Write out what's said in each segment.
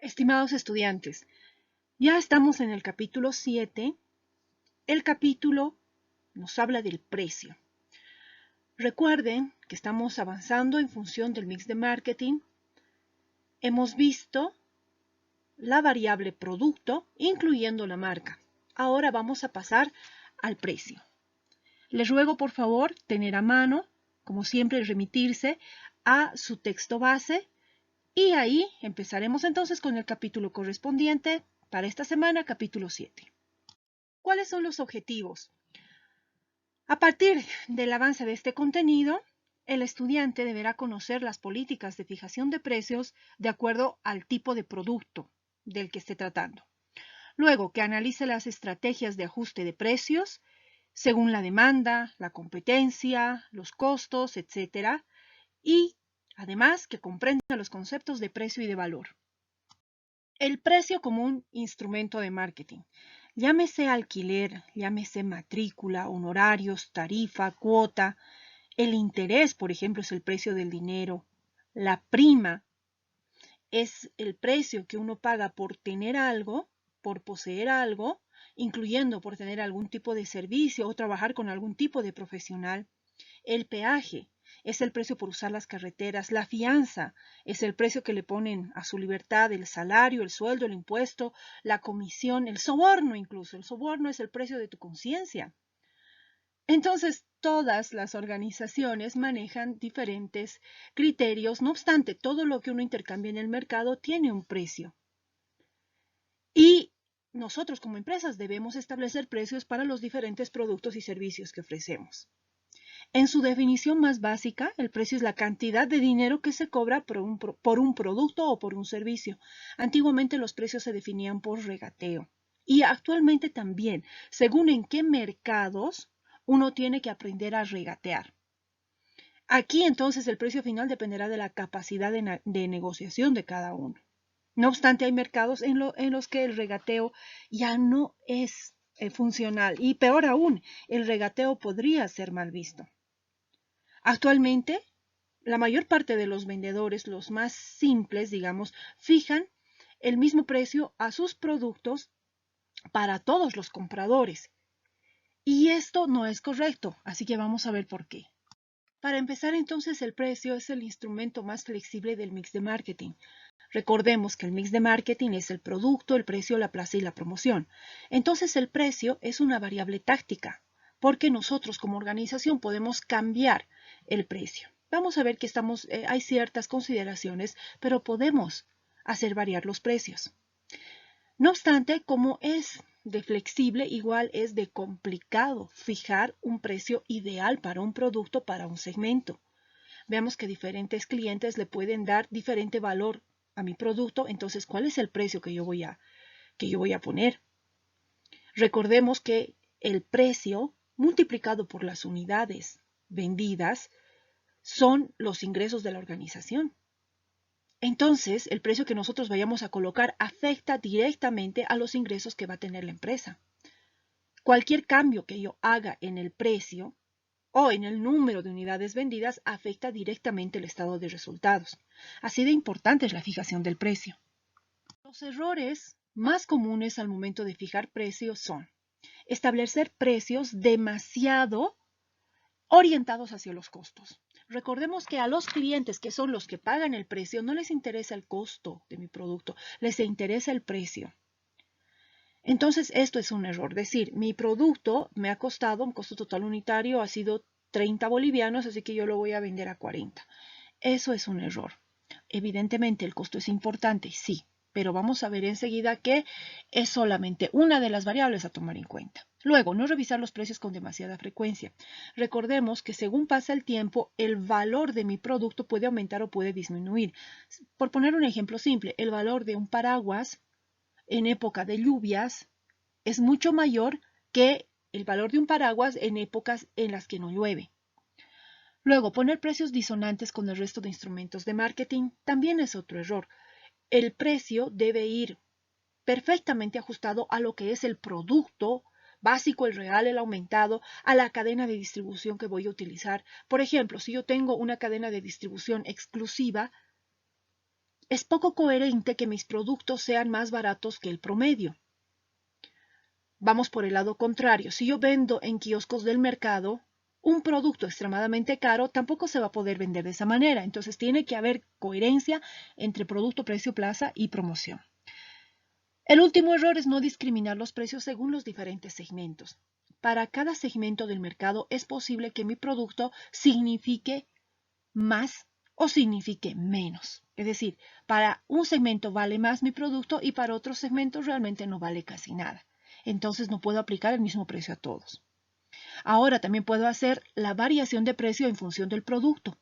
Estimados estudiantes, ya estamos en el capítulo 7. El capítulo nos habla del precio. Recuerden que estamos avanzando en función del mix de marketing. Hemos visto la variable producto, incluyendo la marca. Ahora vamos a pasar al precio. Les ruego por favor tener a mano, como siempre, remitirse a su texto base. Y ahí empezaremos entonces con el capítulo correspondiente para esta semana, capítulo 7. ¿Cuáles son los objetivos? A partir del avance de este contenido, el estudiante deberá conocer las políticas de fijación de precios de acuerdo al tipo de producto del que esté tratando. Luego, que analice las estrategias de ajuste de precios según la demanda, la competencia, los costos, etc. Y además que comprenda los conceptos de precio y de valor. El precio como un instrumento de marketing. Llámese alquiler, llámese matrícula, honorarios, tarifa, cuota. El interés, por ejemplo, es el precio del dinero. La prima es el precio que uno paga por tener algo, por poseer algo, incluyendo por tener algún tipo de servicio o trabajar con algún tipo de profesional. El peaje es el precio por usar las carreteras. La fianza es el precio que le ponen a su libertad, el salario, el sueldo, el impuesto, la comisión, el soborno incluso. El soborno es el precio de tu conciencia. Entonces, todas las organizaciones manejan diferentes criterios. No obstante, todo lo que uno intercambia en el mercado tiene un precio. Y nosotros como empresas debemos establecer precios para los diferentes productos y servicios que ofrecemos. En su definición más básica, el precio es la cantidad de dinero que se cobra por un producto o por un servicio. Antiguamente los precios se definían por regateo y actualmente también, según en qué mercados uno tiene que aprender a regatear. Aquí entonces el precio final dependerá de la capacidad de negociación de cada uno. No obstante, hay mercados en los que el regateo ya no es funcional y peor aún, el regateo podría ser mal visto. Actualmente, la mayor parte de los vendedores, los más simples, digamos, fijan el mismo precio a sus productos para todos los compradores. Y esto no es correcto, así que vamos a ver por qué. Para empezar, entonces, el precio es el instrumento más flexible del mix de marketing. Recordemos que el mix de marketing es el producto, el precio, la plaza y la promoción. Entonces, el precio es una variable táctica, porque nosotros como organización podemos cambiar el precio. Vamos a ver que hay ciertas consideraciones, pero podemos hacer variar los precios. No obstante, como es de flexible, igual es de complicado fijar un precio ideal para un producto, para un segmento. Veamos que diferentes clientes le pueden dar diferente valor a mi producto, entonces, ¿cuál es el precio que yo voy a poner? Recordemos que el precio multiplicado por las unidades vendidas son los ingresos de la organización. Entonces, el precio que nosotros vayamos a colocar afecta directamente a los ingresos que va a tener la empresa. Cualquier cambio que yo haga en el precio o en el número de unidades vendidas afecta directamente el estado de resultados. Así de importante es la fijación del precio. Los errores más comunes al momento de fijar precios son establecer precios demasiado orientados hacia los costos. Recordemos que a los clientes, que son los que pagan el precio, no les interesa el costo de mi producto, les interesa el precio. Entonces, esto es un error. Decir, mi producto me ha costado, un costo total unitario ha sido 30 bolivianos, así que yo lo voy a vender a 40. Eso es un error. Evidentemente, el costo es importante, sí, pero vamos a ver enseguida que es solamente una de las variables a tomar en cuenta. Luego, no revisar los precios con demasiada frecuencia. Recordemos que según pasa el tiempo, el valor de mi producto puede aumentar o puede disminuir. Por poner un ejemplo simple, el valor de un paraguas en época de lluvias es mucho mayor que el valor de un paraguas en épocas en las que no llueve. Luego, poner precios disonantes con el resto de instrumentos de marketing también es otro error. El precio debe ir perfectamente ajustado a lo que es el producto básico, el real, el aumentado, a la cadena de distribución que voy a utilizar. Por ejemplo, si yo tengo una cadena de distribución exclusiva, es poco coherente que mis productos sean más baratos que el promedio. Vamos por el lado contrario. Si yo vendo en kioscos del mercado un producto extremadamente caro, tampoco se va a poder vender de esa manera. Entonces tiene que haber coherencia entre producto, precio, plaza y promoción. El último error es no discriminar los precios según los diferentes segmentos. Para cada segmento del mercado es posible que mi producto signifique más o signifique menos. Es decir, para un segmento vale más mi producto y para otro segmento realmente no vale casi nada. Entonces no puedo aplicar el mismo precio a todos. Ahora también puedo hacer la variación de precio en función del producto.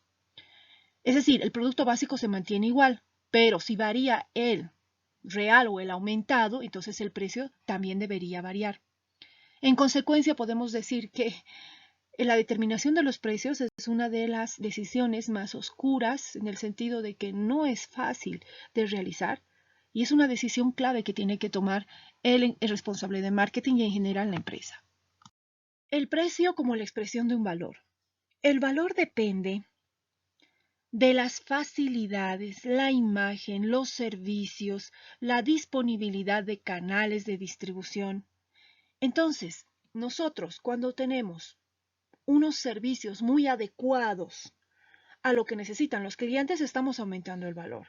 Es decir, el producto básico se mantiene igual, pero si varía el real o el aumentado, entonces el precio también debería variar. En consecuencia, podemos decir que la determinación de los precios es una de las decisiones más oscuras en el sentido de que no es fácil de realizar y es una decisión clave que tiene que tomar el responsable de marketing y en general la empresa. El precio como la expresión de un valor. El valor depende de las facilidades, la imagen, los servicios, la disponibilidad de canales de distribución. Entonces, nosotros cuando tenemos unos servicios muy adecuados a lo que necesitan los clientes, estamos aumentando el valor.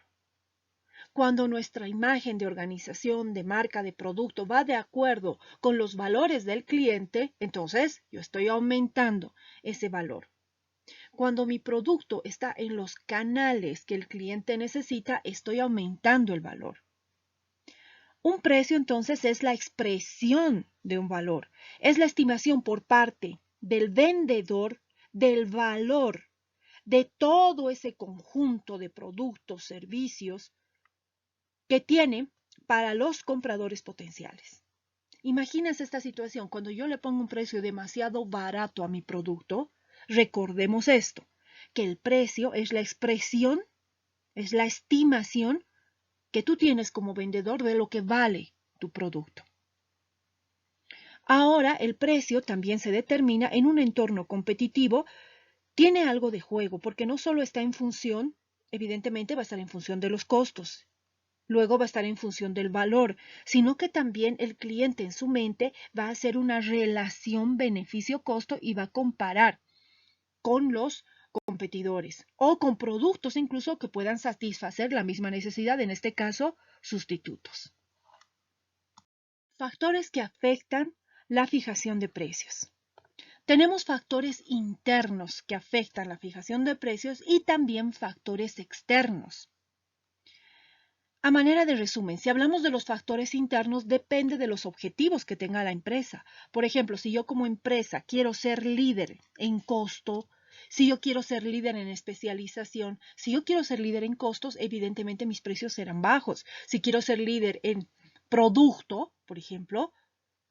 Cuando nuestra imagen de organización, de marca, de producto va de acuerdo con los valores del cliente, entonces yo estoy aumentando ese valor. Cuando mi producto está en los canales que el cliente necesita, estoy aumentando el valor. Un precio entonces es la expresión de un valor, es la estimación por parte del vendedor del valor de todo ese conjunto de productos, servicios que tiene para los compradores potenciales. Imagínense esta situación, cuando yo le pongo un precio demasiado barato a mi producto, recordemos esto, que el precio es la expresión, es la estimación que tú tienes como vendedor de lo que vale tu producto. Ahora el precio también se determina en un entorno competitivo, tiene algo de juego, porque no solo está en función, evidentemente va a estar en función de los costos, luego va a estar en función del valor, sino que también el cliente en su mente va a hacer una relación beneficio-costo y va a comparar con los competidores o con productos incluso que puedan satisfacer la misma necesidad, en este caso, sustitutos. Factores que afectan la fijación de precios. Tenemos factores internos que afectan la fijación de precios y también factores externos. A manera de resumen, si hablamos de los factores internos, depende de los objetivos que tenga la empresa. Por ejemplo, si yo como empresa quiero ser líder en costo, si yo quiero ser líder en especialización, si yo quiero ser líder en costos, evidentemente mis precios serán bajos. Si quiero ser líder en producto, por ejemplo,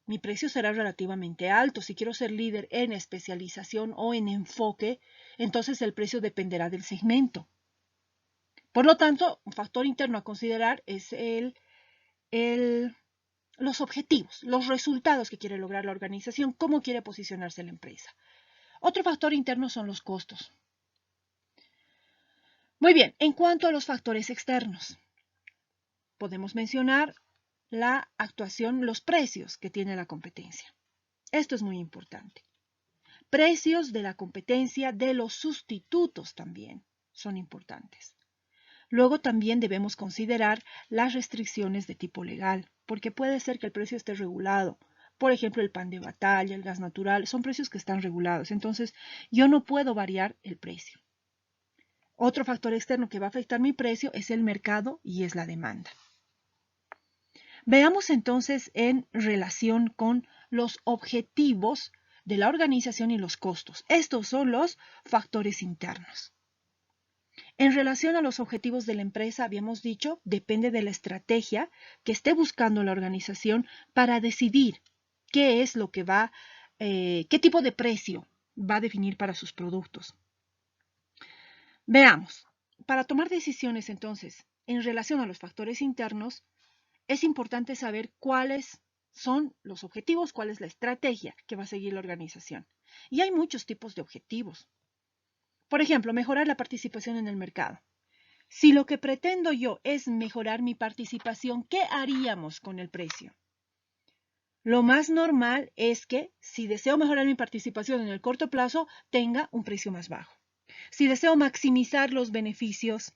mi precio será relativamente alto. Si quiero ser líder en especialización o en enfoque, entonces el precio dependerá del segmento. Por lo tanto, un factor interno a considerar es los objetivos, los resultados que quiere lograr la organización, cómo quiere posicionarse la empresa. Otro factor interno son los costos. Muy bien, en cuanto a los factores externos, podemos mencionar la actuación, los precios que tiene la competencia. Esto es muy importante. Precios de la competencia, de los sustitutos también son importantes. Luego también debemos considerar las restricciones de tipo legal, porque puede ser que el precio esté regulado. Por ejemplo, el pan de batalla, el gas natural, son precios que están regulados. Entonces, yo no puedo variar el precio. Otro factor externo que va a afectar mi precio es el mercado y es la demanda. Veamos entonces en relación con los objetivos de la organización y los costos. Estos son los factores internos. En relación a los objetivos de la empresa, habíamos dicho, depende de la estrategia que esté buscando la organización para decidir qué es lo que qué tipo de precio va a definir para sus productos. Veamos, para tomar decisiones entonces en relación a los factores internos, es importante saber cuáles son los objetivos, cuál es la estrategia que va a seguir la organización. Y hay muchos tipos de objetivos. Por ejemplo, mejorar la participación en el mercado. Si lo que pretendo yo es mejorar mi participación, ¿qué haríamos con el precio? Lo más normal es que si deseo mejorar mi participación en el corto plazo, tenga un precio más bajo. Si deseo maximizar los beneficios,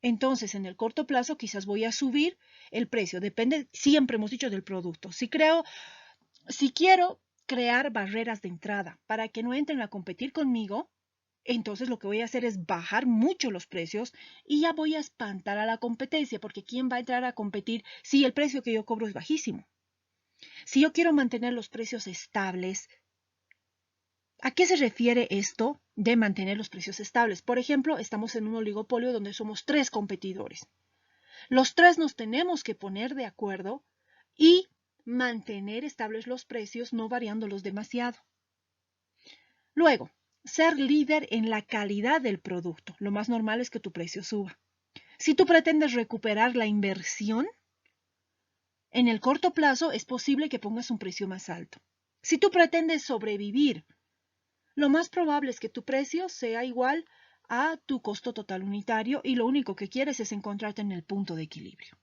entonces en el corto plazo quizás voy a subir el precio. Depende, siempre hemos dicho, del producto. Si quiero crear barreras de entrada para que no entren a competir conmigo, entonces lo que voy a hacer es bajar mucho los precios y ya voy a espantar a la competencia, porque ¿quién va a entrar a competir si el precio que yo cobro es bajísimo? Si yo quiero mantener los precios estables, ¿a qué se refiere esto de mantener los precios estables? Por ejemplo, estamos en un oligopolio donde somos 3 competidores. Los 3 nos tenemos que poner de acuerdo y mantener estables los precios, no variándolos demasiado. Luego, ser líder en la calidad del producto. Lo más normal es que tu precio suba. Si tú pretendes recuperar la inversión, en el corto plazo es posible que pongas un precio más alto. Si tú pretendes sobrevivir, lo más probable es que tu precio sea igual a tu costo total unitario y lo único que quieres es encontrarte en el punto de equilibrio.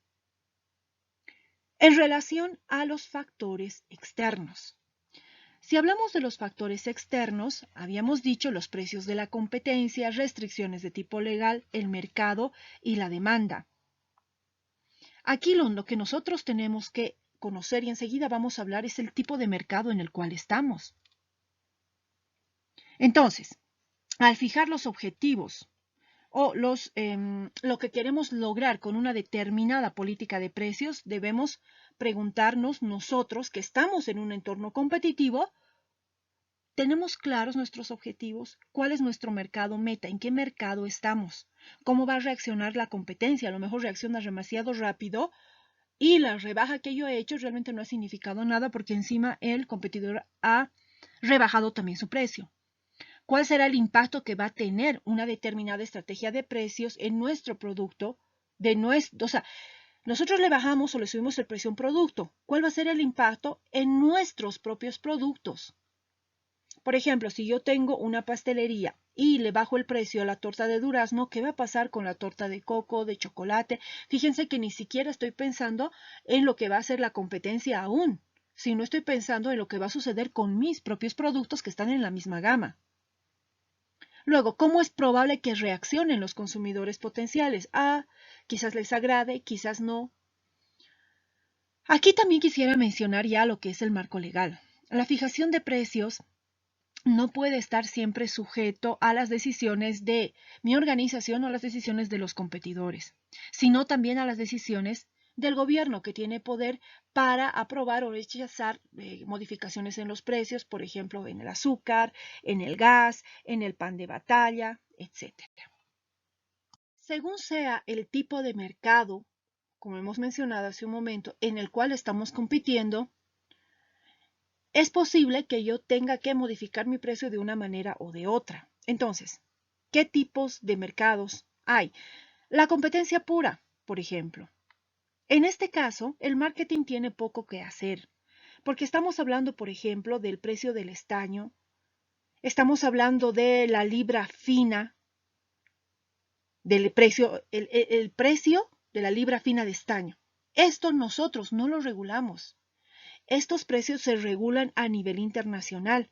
En relación a los factores externos. Si hablamos de los factores externos, habíamos dicho los precios de la competencia, restricciones de tipo legal, el mercado y la demanda. Aquí lo que nosotros tenemos que conocer y enseguida vamos a hablar es el tipo de mercado en el cual estamos. Entonces, al fijar los objetivos o lo que queremos lograr con una determinada política de precios, debemos preguntarnos nosotros que estamos en un entorno competitivo, ¿tenemos claros nuestros objetivos? ¿Cuál es nuestro mercado meta? ¿En qué mercado estamos? ¿Cómo va a reaccionar la competencia? A lo mejor reacciona demasiado rápido y la rebaja que yo he hecho realmente no ha significado nada porque encima el competidor ha rebajado también su precio. ¿Cuál será el impacto que va a tener una determinada estrategia de precios en nuestro producto? O sea, nosotros le bajamos o le subimos el precio a un producto. ¿Cuál va a ser el impacto en nuestros propios productos? Por ejemplo, si yo tengo una pastelería y le bajo el precio a la torta de durazno, ¿qué va a pasar con la torta de coco, de chocolate? Fíjense que ni siquiera estoy pensando en lo que va a ser la competencia aún, sino estoy pensando en lo que va a suceder con mis propios productos que están en la misma gama. Luego, ¿cómo es probable que reaccionen los consumidores potenciales? Quizás les agrade, quizás no. Aquí también quisiera mencionar ya lo que es el marco legal. La fijación de precios no puede estar siempre sujeto a las decisiones de mi organización o las decisiones de los competidores, sino también a las decisiones del gobierno que tiene poder para aprobar o rechazar modificaciones en los precios, por ejemplo, en el azúcar, en el gas, en el pan de batalla, etc. Según sea el tipo de mercado, como hemos mencionado hace un momento, en el cual estamos compitiendo, es posible que yo tenga que modificar mi precio de una manera o de otra. Entonces, ¿qué tipos de mercados hay? La competencia pura, por ejemplo. En este caso, el marketing tiene poco que hacer, porque estamos hablando, por ejemplo, del precio del estaño, estamos hablando de la libra fina, del precio, el precio de la libra fina de estaño. Esto nosotros no lo regulamos. Estos precios se regulan a nivel internacional.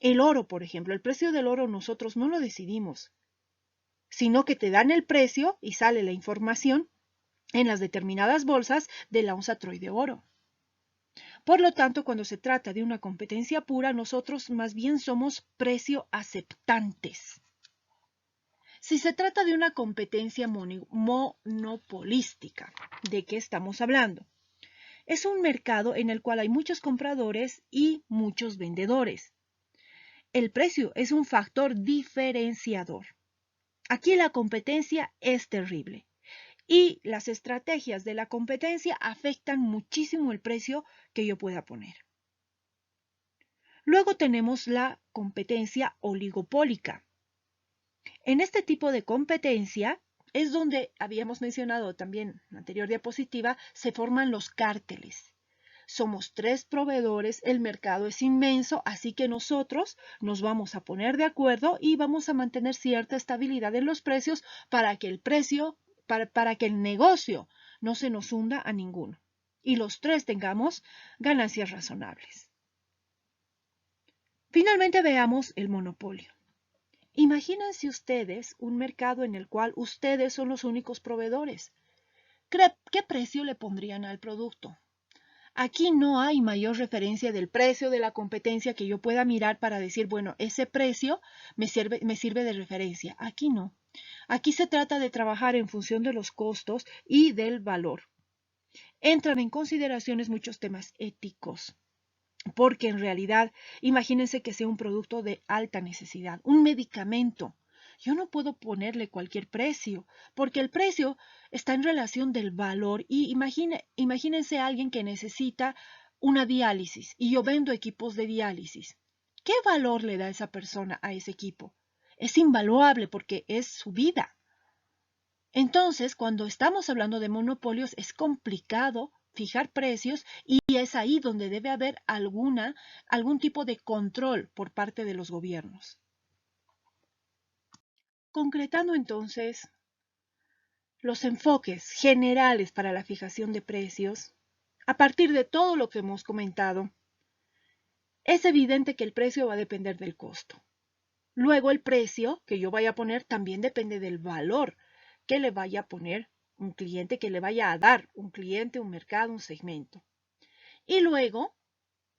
El oro, por ejemplo, el precio del oro nosotros no lo decidimos, sino que te dan el precio y sale la información en las determinadas bolsas de la onza troy de oro. Por lo tanto, cuando se trata de una competencia pura, nosotros más bien somos precio aceptantes. Si se trata de una competencia monopolística, ¿de qué estamos hablando? Es un mercado en el cual hay muchos compradores y muchos vendedores. El precio es un factor diferenciador. Aquí la competencia es terrible y las estrategias de la competencia afectan muchísimo el precio que yo pueda poner. Luego tenemos la competencia oligopólica. En este tipo de competencia es donde habíamos mencionado también en la anterior diapositiva, se forman los cárteles. somos 3 proveedores, el mercado es inmenso, así que nosotros nos vamos a poner de acuerdo y vamos a mantener cierta estabilidad en los precios para que para que el negocio no se nos hunda a ninguno y los 3 tengamos ganancias razonables. Finalmente veamos el monopolio. Imagínense ustedes un mercado en el cual ustedes son los únicos proveedores. ¿Qué precio le pondrían al producto? Aquí no hay mayor referencia del precio de la competencia que yo pueda mirar para decir, bueno, ese precio me sirve de referencia. Aquí no. Aquí se trata de trabajar en función de los costos y del valor. Entran en consideraciones muchos temas éticos, porque en realidad, imagínense que sea un producto de alta necesidad, un medicamento. Yo no puedo ponerle cualquier precio, porque el precio está en relación del valor. Y imagínense a alguien que necesita una diálisis y yo vendo equipos de diálisis. ¿Qué valor le da esa persona a ese equipo? Es invaluable porque es su vida. Entonces, cuando estamos hablando de monopolios, es complicado fijar precios y es ahí donde debe haber algún tipo de control por parte de los gobiernos. Concretando entonces los enfoques generales para la fijación de precios, a partir de todo lo que hemos comentado, es evidente que el precio va a depender del costo. Luego el precio que yo vaya a poner también depende del valor que le vaya a poner un cliente, que le vaya a dar un cliente, un mercado, un segmento. Y luego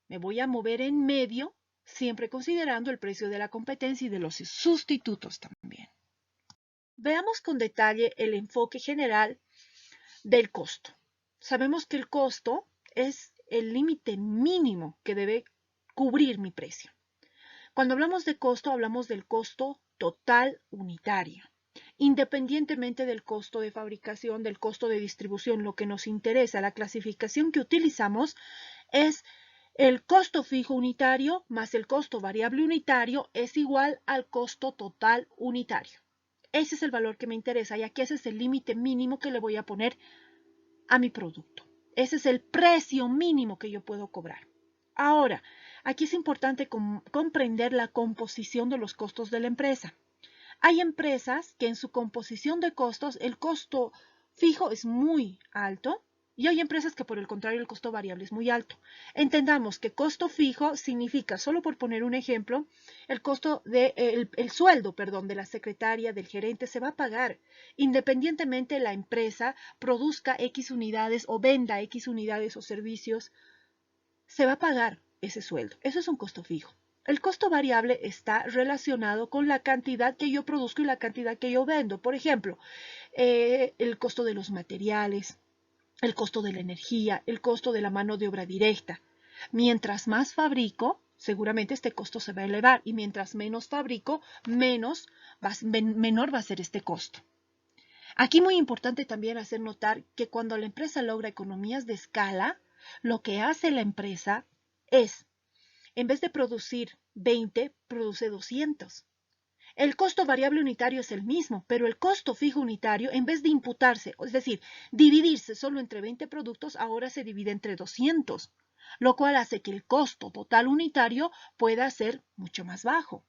me voy a mover en medio, siempre considerando el precio de la competencia y de los sustitutos también. Veamos con detalle el enfoque general del costo. Sabemos que el costo es el límite mínimo que debe cubrir mi precio. Cuando hablamos de costo, hablamos del costo total unitario. Independientemente del costo de fabricación, del costo de distribución, lo que nos interesa, la clasificación que utilizamos es el costo fijo unitario más el costo variable unitario es igual al costo total unitario. Ese es el valor que me interesa y aquí ese es el límite mínimo que le voy a poner a mi producto. Ese es el precio mínimo que yo puedo cobrar. Ahora, aquí es importante comprender la composición de los costos de la empresa. Hay empresas que en su composición de costos el costo fijo es muy alto y hay empresas que por el contrario el costo variable es muy alto. Entendamos que costo fijo significa, solo por poner un ejemplo, el sueldo, de la secretaria, del gerente se va a pagar independientemente la empresa produzca X unidades o venda X unidades o servicios, se va a pagar ese sueldo. Eso es un costo fijo. El costo variable está relacionado con la cantidad que yo produzco y la cantidad que yo vendo. Por ejemplo, el costo de los materiales, el costo de la energía, el costo de la mano de obra directa. Mientras más fabrico, seguramente este costo se va a elevar y mientras menos fabrico, menor va a ser este costo. Aquí muy importante también hacer notar que cuando la empresa logra economías de escala, lo que hace la empresa es, en vez de producir 20, produce 200. El costo variable unitario es el mismo, pero el costo fijo unitario, en vez de imputarse, es decir, dividirse solo entre 20 productos, ahora se divide entre 200, lo cual hace que el costo total unitario pueda ser mucho más bajo.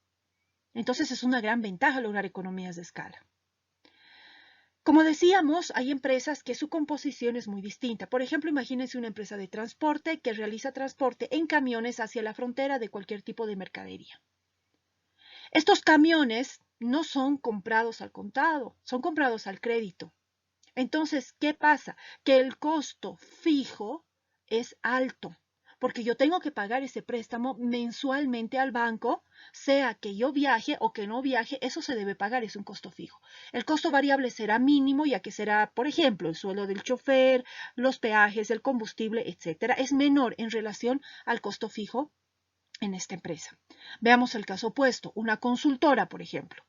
Entonces es una gran ventaja lograr economías de escala. Como decíamos, hay empresas que su composición es muy distinta. Por ejemplo, imagínense una empresa de transporte que realiza transporte en camiones hacia la frontera de cualquier tipo de mercadería. Estos camiones no son comprados al contado, son comprados al crédito. Entonces, ¿qué pasa? Que el costo fijo es alto, porque yo tengo que pagar ese préstamo mensualmente al banco, sea que yo viaje o que no viaje, eso se debe pagar, es un costo fijo. El costo variable será mínimo, ya que será, por ejemplo, el sueldo del chofer, los peajes, el combustible, etcétera. Es menor en relación al costo fijo en esta empresa. Veamos el caso opuesto, una consultora, por ejemplo.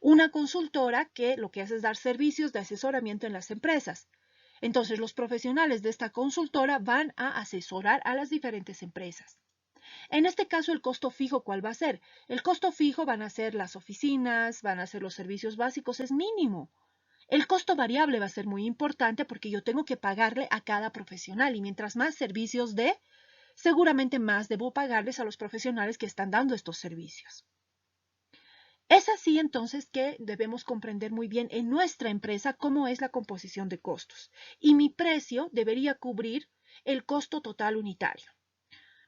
Una consultora que lo que hace es dar servicios de asesoramiento en las empresas. Entonces, los profesionales de esta consultora van a asesorar a las diferentes empresas. En este caso, el costo fijo, ¿cuál va a ser? El costo fijo van a ser las oficinas, van a ser los servicios básicos, es mínimo. El costo variable va a ser muy importante porque yo tengo que pagarle a cada profesional y mientras más servicios dé, seguramente más debo pagarles a los profesionales que están dando estos servicios. Es así entonces que debemos comprender muy bien en nuestra empresa cómo es la composición de costos y mi precio debería cubrir el costo total unitario.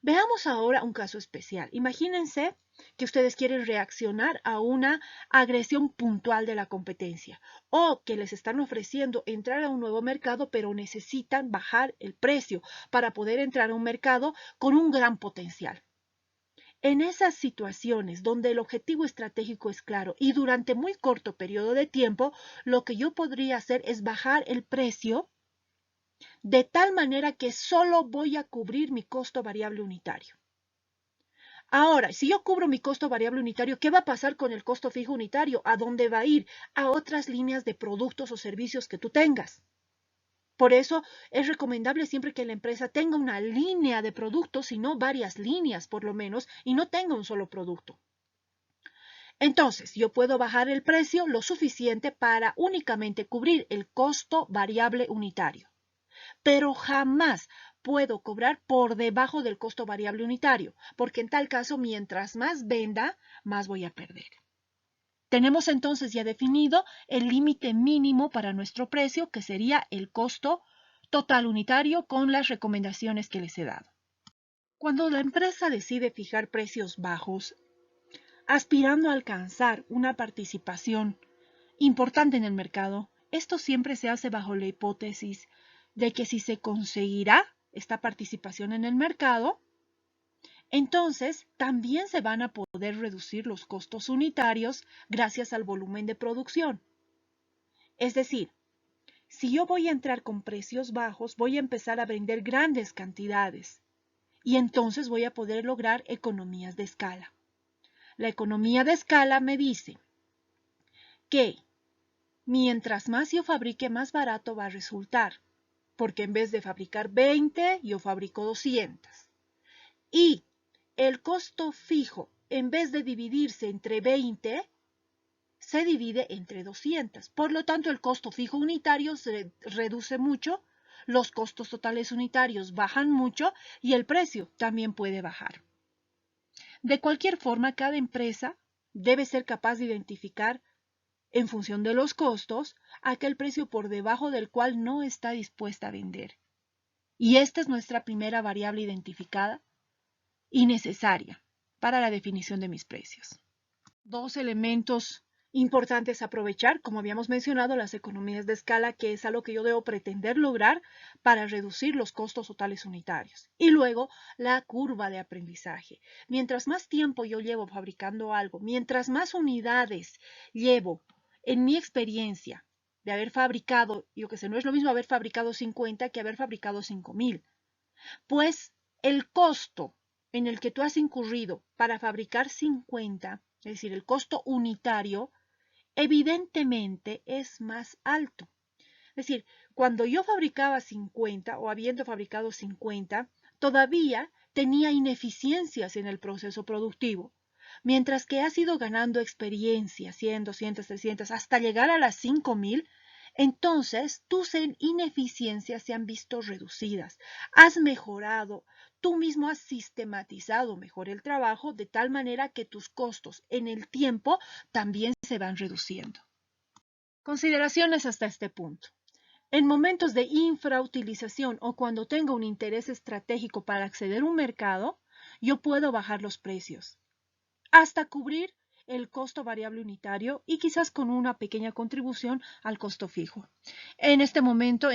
Veamos ahora un caso especial. Imagínense que ustedes quieren reaccionar a una agresión puntual de la competencia o que les están ofreciendo entrar a un nuevo mercado pero necesitan bajar el precio para poder entrar a un mercado con un gran potencial. En esas situaciones donde el objetivo estratégico es claro y durante muy corto periodo de tiempo, lo que yo podría hacer es bajar el precio de tal manera que solo voy a cubrir mi costo variable unitario. Ahora, si yo cubro mi costo variable unitario, ¿qué va a pasar con el costo fijo unitario? ¿A dónde va a ir? A otras líneas de productos o servicios que tú tengas. Por eso es recomendable siempre que la empresa tenga una línea de productos, sino varias líneas por lo menos, y no tenga un solo producto. Entonces, yo puedo bajar el precio lo suficiente para únicamente cubrir el costo variable unitario, pero jamás puedo cobrar por debajo del costo variable unitario, porque en tal caso, mientras más venda, más voy a perder. Tenemos entonces ya definido el límite mínimo para nuestro precio, que sería el costo total unitario con las recomendaciones que les he dado. Cuando la empresa decide fijar precios bajos, aspirando a alcanzar una participación importante en el mercado, esto siempre se hace bajo la hipótesis de que si se conseguirá esta participación en el mercado, entonces también se van a poder reducir los costos unitarios gracias al volumen de producción. Es decir, si yo voy a entrar con precios bajos, voy a empezar a vender grandes cantidades y entonces voy a poder lograr economías de escala. La economía de escala me dice que mientras más yo fabrique, más barato va a resultar, porque en vez de fabricar 20, yo fabrico 200. Y el costo fijo, en vez de dividirse entre 20, se divide entre 200. Por lo tanto, el costo fijo unitario se reduce mucho, los costos totales unitarios bajan mucho y el precio también puede bajar. De cualquier forma, cada empresa debe ser capaz de identificar, en función de los costos, aquel precio por debajo del cual no está dispuesta a vender. Y esta es nuestra primera variable identificada y necesaria para la definición de mis precios. Dos elementos importantes a aprovechar, como habíamos mencionado, las economías de escala, que es algo que yo debo pretender lograr para reducir los costos totales unitarios. Y luego, la curva de aprendizaje. Mientras más tiempo yo llevo fabricando algo, mientras más unidades llevo en mi experiencia de haber fabricado, yo que sé, no es lo mismo haber fabricado 50 que haber fabricado 5,000, pues el costo en el que tú has incurrido para fabricar 50, es decir, el costo unitario, evidentemente es más alto. Es decir, cuando yo fabricaba 50 o habiendo fabricado 50, todavía tenía ineficiencias en el proceso productivo, mientras que has ido ganando experiencia, 100, 200, 300, hasta llegar a las 5,000, entonces tus ineficiencias se han visto reducidas, has mejorado, tú mismo has sistematizado mejor el trabajo de tal manera que tus costos en el tiempo también se van reduciendo. Consideraciones hasta este punto. En momentos de infrautilización o cuando tengo un interés estratégico para acceder a un mercado, yo puedo bajar los precios hasta cubrir el costo variable unitario y quizás con una pequeña contribución al costo fijo. En ese momento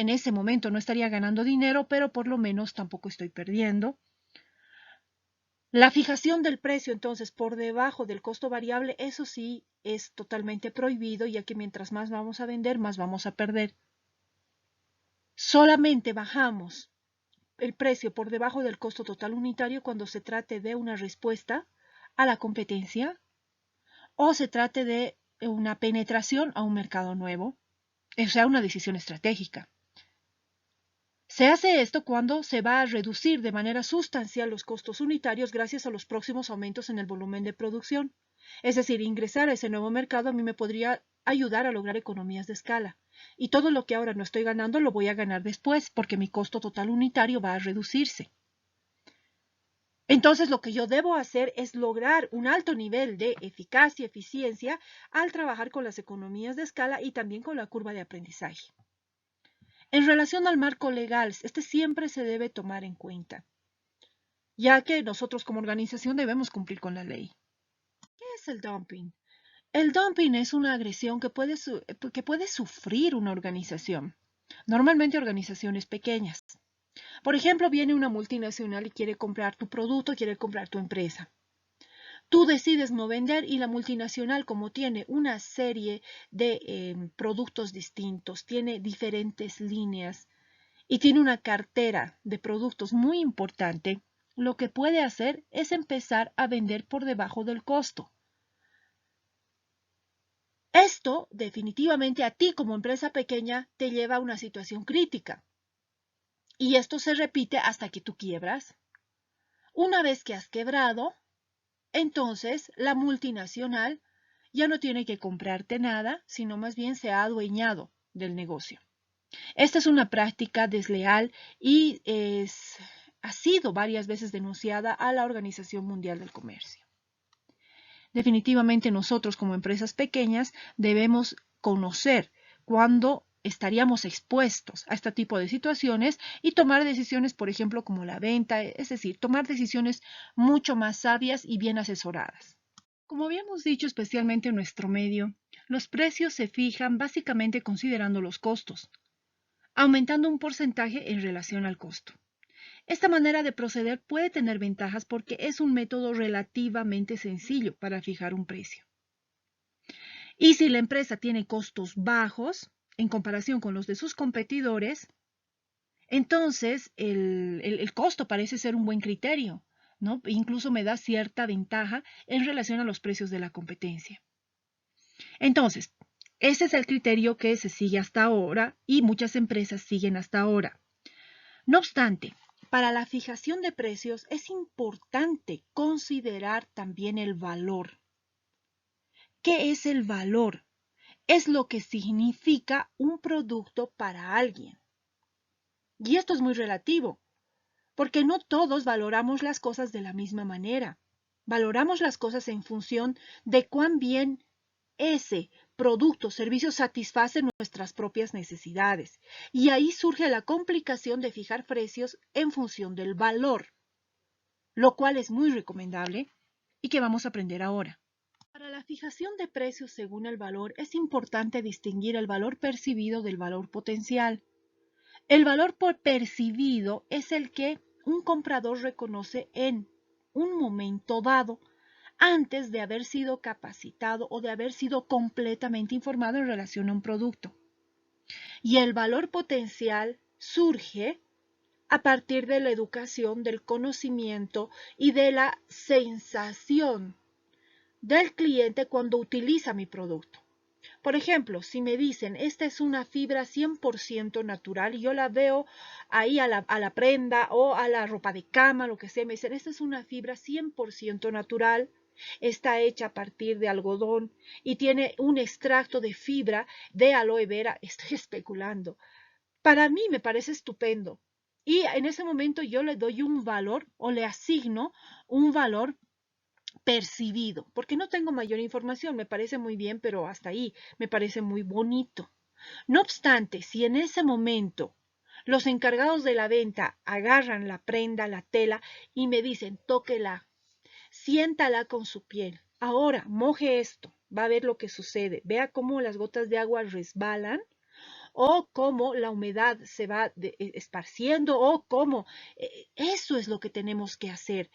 no estaría ganando dinero, pero por lo menos tampoco estoy perdiendo. La fijación del precio, entonces, por debajo del costo variable, eso sí es totalmente prohibido, ya que mientras más vamos a vender, más vamos a perder. Solamente bajamos el precio por debajo del costo total unitario cuando se trate de una respuesta a la competencia o se trate de una penetración a un mercado nuevo, o sea, una decisión estratégica. Se hace esto cuando se va a reducir de manera sustancial los costos unitarios gracias a los próximos aumentos en el volumen de producción. Es decir, ingresar a ese nuevo mercado a mí me podría ayudar a lograr economías de escala. Y todo lo que ahora no estoy ganando lo voy a ganar después porque mi costo total unitario va a reducirse. Entonces, lo que yo debo hacer es lograr un alto nivel de eficacia y eficiencia al trabajar con las economías de escala y también con la curva de aprendizaje. En relación al marco legal, este siempre se debe tomar en cuenta, ya que nosotros como organización debemos cumplir con la ley. ¿Qué es el dumping? El dumping es una agresión que puede sufrir una organización, normalmente organizaciones pequeñas. Por ejemplo, viene una multinacional y quiere comprar tu producto, quiere comprar tu empresa. Tú decides no vender y la multinacional, como tiene una serie de productos distintos, tiene diferentes líneas y tiene una cartera de productos muy importante, lo que puede hacer es empezar a vender por debajo del costo. Esto definitivamente a ti como empresa pequeña te lleva a una situación crítica. Y esto se repite hasta que tú quiebras. Una vez que has quebrado, entonces la multinacional ya no tiene que comprarte nada, sino más bien se ha adueñado del negocio. Esta es una práctica desleal y ha sido varias veces denunciada a la Organización Mundial del Comercio. Definitivamente nosotros como empresas pequeñas debemos conocer cuándo estaríamos expuestos a este tipo de situaciones y tomar decisiones, por ejemplo, como la venta, es decir, tomar decisiones mucho más sabias y bien asesoradas. Como habíamos dicho, especialmente en nuestro medio, los precios se fijan básicamente considerando los costos, aumentando un porcentaje en relación al costo. Esta manera de proceder puede tener ventajas porque es un método relativamente sencillo para fijar un precio. Y si la empresa tiene costos bajos en comparación con los de sus competidores, entonces el costo parece ser un buen criterio, ¿no? Incluso me da cierta ventaja en relación a los precios de la competencia. Entonces, ese es el criterio que se sigue hasta ahora y muchas empresas siguen hasta ahora. No obstante, para la fijación de precios es importante considerar también el valor. ¿Qué es el valor? Es lo que significa un producto para alguien. Y esto es muy relativo, porque no todos valoramos las cosas de la misma manera. Valoramos las cosas en función de cuán bien ese producto o servicio satisface nuestras propias necesidades. Y ahí surge la complicación de fijar precios en función del valor, lo cual es muy recomendable y que vamos a aprender ahora. Para la fijación de precios según el valor es importante distinguir el valor percibido del valor potencial. El valor percibido es el que un comprador reconoce en un momento dado antes de haber sido capacitado o de haber sido completamente informado en relación a un producto. Y el valor potencial surge a partir de la educación, del conocimiento y de la sensación del cliente cuando utiliza mi producto. Por ejemplo, si me dicen, esta es una fibra 100% natural y yo la veo ahí a la prenda o a la ropa de cama, lo que sea, me dicen, esta es una fibra 100% natural, está hecha a partir de algodón y tiene un extracto de fibra de aloe vera, estoy especulando. Para mí me parece estupendo. Y en ese momento yo le doy un valor o le asigno un valor percibido, porque no tengo mayor información, me parece muy bien, pero hasta ahí me parece muy bonito. No obstante, si en ese momento los encargados de la venta agarran la prenda, la tela y me dicen, tóquela, siéntala con su piel, ahora moje esto, va a ver lo que sucede, vea cómo las gotas de agua resbalan o cómo la humedad se va esparciendo o cómo eso es lo que tenemos que hacer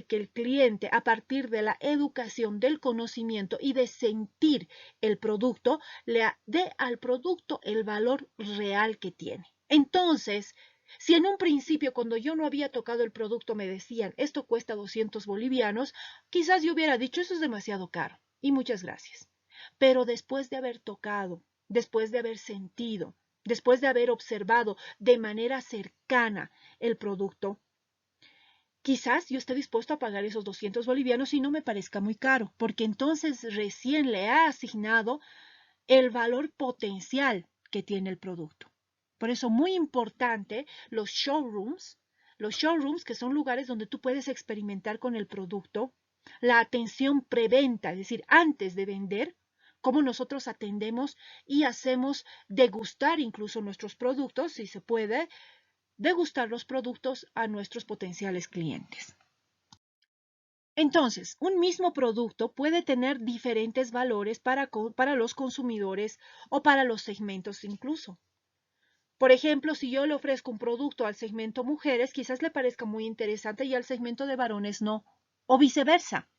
que el cliente a partir de la educación del conocimiento y de sentir el producto le dé al producto el valor real que tiene. Entonces, si en un principio cuando yo no había tocado el producto me decían esto cuesta 200 bolivianos, quizás yo hubiera dicho eso es demasiado caro y muchas gracias. Pero después de haber tocado, después de haber sentido, después de haber observado de manera cercana el producto, quizás yo esté dispuesto a pagar esos 200 bolivianos y no me parezca muy caro, porque entonces recién le ha asignado el valor potencial que tiene el producto. Por eso, muy importante los showrooms que son lugares donde tú puedes experimentar con el producto, la atención preventa, es decir, antes de vender, cómo nosotros atendemos y hacemos degustar incluso nuestros productos, si se puede, degustar los productos a nuestros potenciales clientes. Entonces, un mismo producto puede tener diferentes valores para los consumidores o para los segmentos incluso. Por ejemplo, si yo le ofrezco un producto al segmento mujeres, quizás le parezca muy interesante y al segmento de varones no, o viceversa.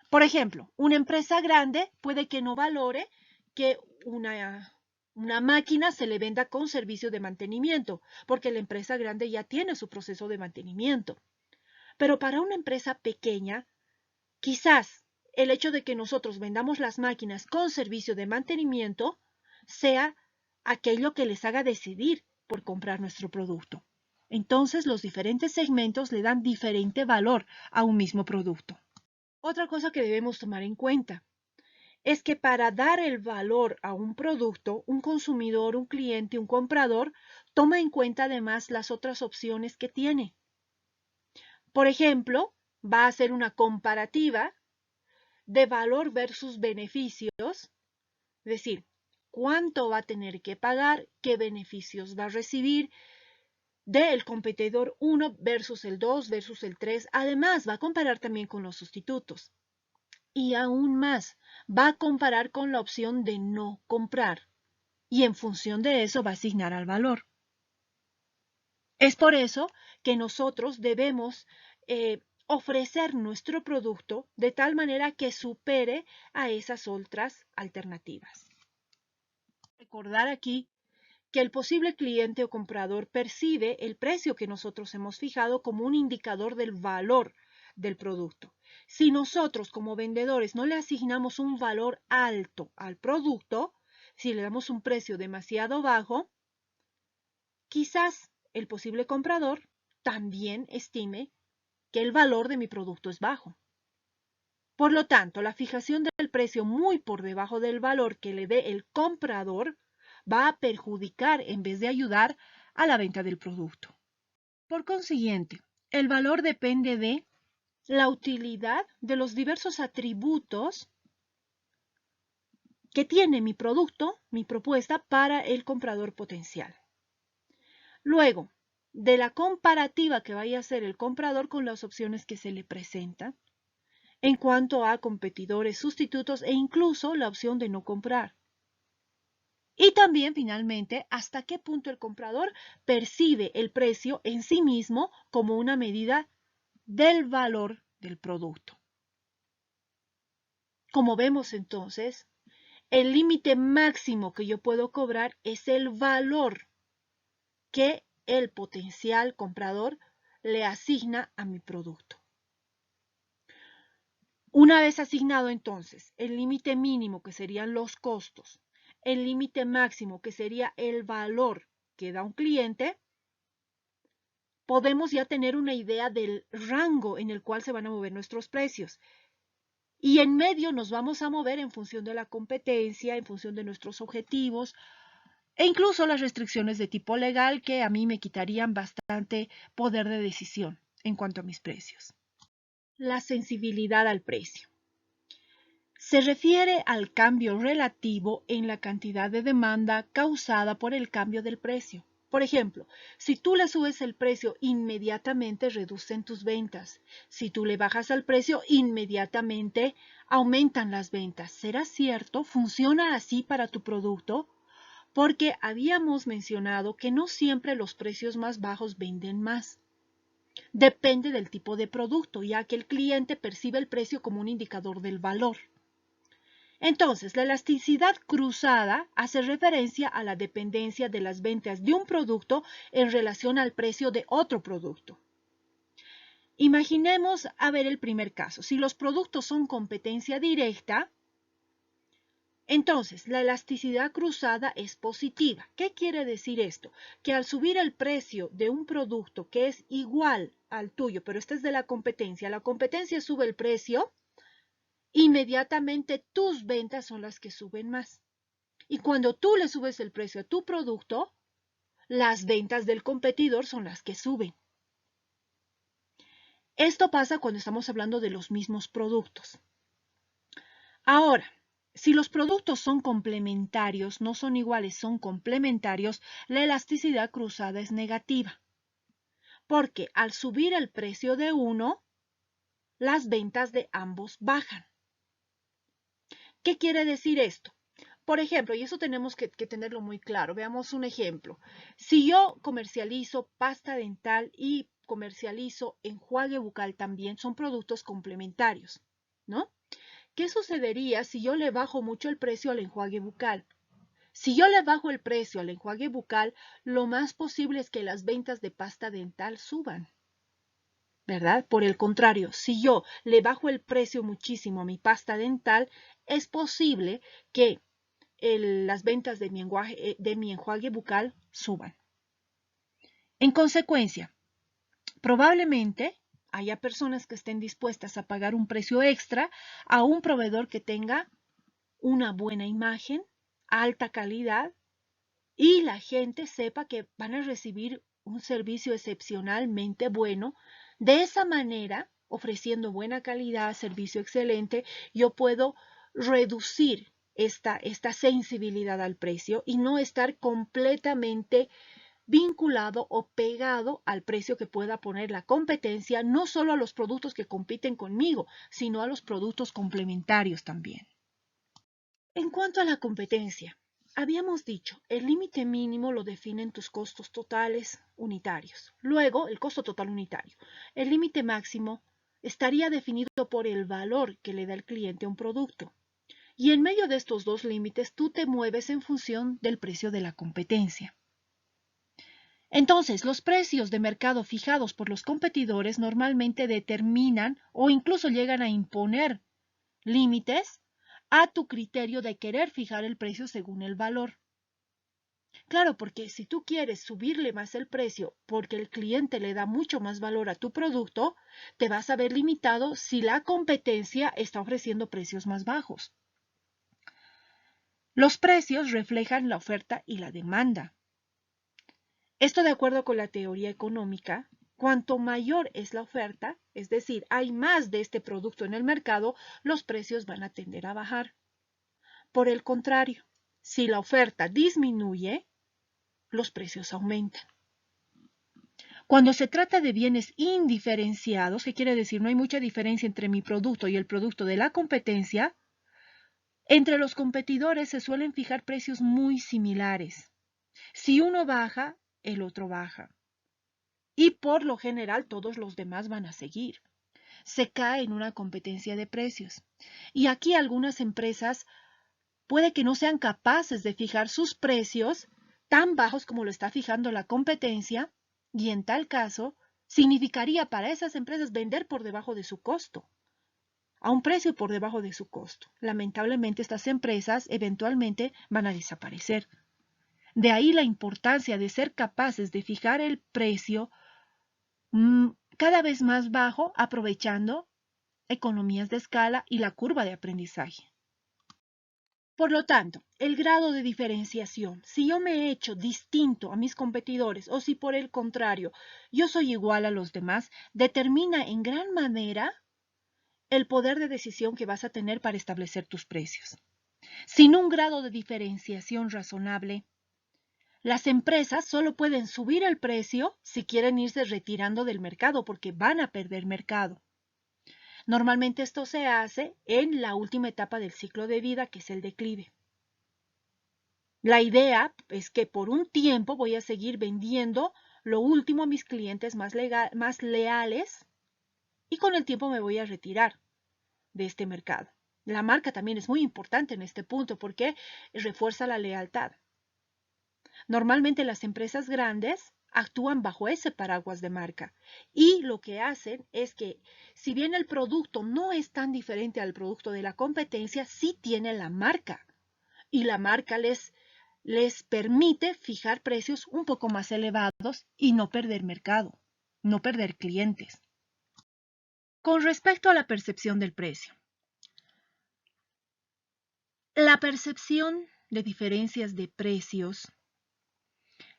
Por ejemplo, una empresa grande puede que no valore que una máquina se le venda con servicio de mantenimiento, porque la empresa grande ya tiene su proceso de mantenimiento. Pero para una empresa pequeña, quizás el hecho de que nosotros vendamos las máquinas con servicio de mantenimiento sea aquello que les haga decidir por comprar nuestro producto. Entonces, los diferentes segmentos le dan diferente valor a un mismo producto. Otra cosa que debemos tomar en cuenta es que para dar el valor a un producto, un consumidor, un cliente, un comprador, toma en cuenta además las otras opciones que tiene. Por ejemplo, va a hacer una comparativa de valor versus beneficios, es decir, cuánto va a tener que pagar, qué beneficios va a recibir del competidor 1 versus el 2 versus el 3. Además, va a comparar también con los sustitutos. Y aún más, va a comparar con la opción de no comprar. Y en función de eso va a asignar al valor. Es por eso que nosotros debemos ofrecer nuestro producto de tal manera que supere a esas otras alternativas. Recordar aquí que el posible cliente o comprador percibe el precio que nosotros hemos fijado como un indicador del valor del producto. Si nosotros como vendedores no le asignamos un valor alto al producto, si le damos un precio demasiado bajo, quizás el posible comprador también estime que el valor de mi producto es bajo. Por lo tanto, la fijación del precio muy por debajo del valor que le dé el comprador va a perjudicar en vez de ayudar a la venta del producto. Por consiguiente, el valor depende de la utilidad de los diversos atributos que tiene mi producto, mi propuesta para el comprador potencial. Luego, de la comparativa que vaya a hacer el comprador con las opciones que se le presentan, en cuanto a competidores sustitutos e incluso la opción de no comprar. Y también, finalmente, hasta qué punto el comprador percibe el precio en sí mismo como una medida del valor del producto. Como vemos entonces, el límite máximo que yo puedo cobrar es el valor que el potencial comprador le asigna a mi producto. Una vez asignado entonces el límite mínimo, que serían los costos, el límite máximo, que sería el valor que da un cliente, podemos ya tener una idea del rango en el cual se van a mover nuestros precios. Y en medio nos vamos a mover en función de la competencia, en función de nuestros objetivos e incluso las restricciones de tipo legal que a mí me quitarían bastante poder de decisión en cuanto a mis precios. La sensibilidad al precio. Se refiere al cambio relativo en la cantidad de demanda causada por el cambio del precio. Por ejemplo, si tú le subes el precio, inmediatamente reducen tus ventas. Si tú le bajas el precio, inmediatamente aumentan las ventas. ¿Será cierto? ¿Funciona así para tu producto? Porque habíamos mencionado que no siempre los precios más bajos venden más. Depende del tipo de producto, ya que el cliente percibe el precio como un indicador del valor. Entonces, la elasticidad cruzada hace referencia a la dependencia de las ventas de un producto en relación al precio de otro producto. Imaginemos a ver el primer caso. Si los productos son competencia directa, entonces la elasticidad cruzada es positiva. ¿Qué quiere decir esto? Que al subir el precio de un producto que es igual al tuyo, pero este es de la competencia sube el precio, inmediatamente tus ventas son las que suben más. Y cuando tú le subes el precio a tu producto, las ventas del competidor son las que suben. Esto pasa cuando estamos hablando de los mismos productos. Ahora, si los productos son complementarios, no son iguales, son complementarios, la elasticidad cruzada es negativa. Porque al subir el precio de uno, las ventas de ambos bajan. ¿Qué quiere decir esto? Por ejemplo, y eso tenemos que tenerlo muy claro, veamos un ejemplo. Si yo comercializo pasta dental y comercializo enjuague bucal también, son productos complementarios, ¿no? ¿Qué sucedería si yo le bajo mucho el precio al enjuague bucal? Si yo le bajo el precio al enjuague bucal, lo más posible es que las ventas de pasta dental suban, ¿verdad? Por el contrario, si yo le bajo el precio muchísimo a mi pasta dental, es posible que las ventas de mi enjuague bucal suban. En consecuencia, probablemente haya personas que estén dispuestas a pagar un precio extra a un proveedor que tenga una buena imagen, alta calidad y la gente sepa que van a recibir un servicio excepcionalmente bueno. De esa manera, ofreciendo buena calidad, servicio excelente, yo puedo reducir esta sensibilidad al precio y no estar completamente vinculado o pegado al precio que pueda poner la competencia, no solo a los productos que compiten conmigo, sino a los productos complementarios también. En cuanto a la competencia, habíamos dicho, el límite mínimo lo definen tus costos totales unitarios. Luego, el costo total unitario. El límite máximo estaría definido por el valor que le da el cliente a un producto. Y en medio de estos dos límites, tú te mueves en función del precio de la competencia. Entonces, los precios de mercado fijados por los competidores normalmente determinan o incluso llegan a imponer límites a tu criterio de querer fijar el precio según el valor. Claro, porque si tú quieres subirle más el precio porque el cliente le da mucho más valor a tu producto, te vas a ver limitado si la competencia está ofreciendo precios más bajos. Los precios reflejan la oferta y la demanda. Esto de acuerdo con la teoría económica, cuanto mayor es la oferta, es decir, hay más de este producto en el mercado, los precios van a tender a bajar. Por el contrario, si la oferta disminuye, los precios aumentan. Cuando se trata de bienes indiferenciados, ¿qué quiere decir? No hay mucha diferencia entre mi producto y el producto de la competencia. Entre los competidores se suelen fijar precios muy similares. Si uno baja, el otro baja. Y por lo general todos los demás van a seguir. Se cae en una competencia de precios. Y aquí algunas empresas puede que no sean capaces de fijar sus precios tan bajos como lo está fijando la competencia, y en tal caso significaría para esas empresas vender por debajo de su costo, a un precio por debajo de su costo. Lamentablemente estas empresas eventualmente van a desaparecer. De ahí la importancia de ser capaces de fijar el precio cada vez más bajo, aprovechando economías de escala y la curva de aprendizaje. Por lo tanto, el grado de diferenciación, si yo me he hecho distinto a mis competidores o si por el contrario yo soy igual a los demás, determina en gran manera el poder de decisión que vas a tener para establecer tus precios. Sin un grado de diferenciación razonable, las empresas solo pueden subir el precio si quieren irse retirando del mercado porque van a perder mercado. Normalmente esto se hace en la última etapa del ciclo de vida, que es el declive. La idea es que por un tiempo voy a seguir vendiendo lo último a mis clientes más leales y con el tiempo me voy a retirar de este mercado. La marca también es muy importante en este punto porque refuerza la lealtad. Normalmente las empresas grandes actúan bajo ese paraguas de marca y lo que hacen es que si bien el producto no es tan diferente al producto de la competencia, sí tiene la marca y la marca les permite fijar precios un poco más elevados y no perder mercado, no perder clientes. Con respecto a la percepción del precio. La percepción de diferencias de precios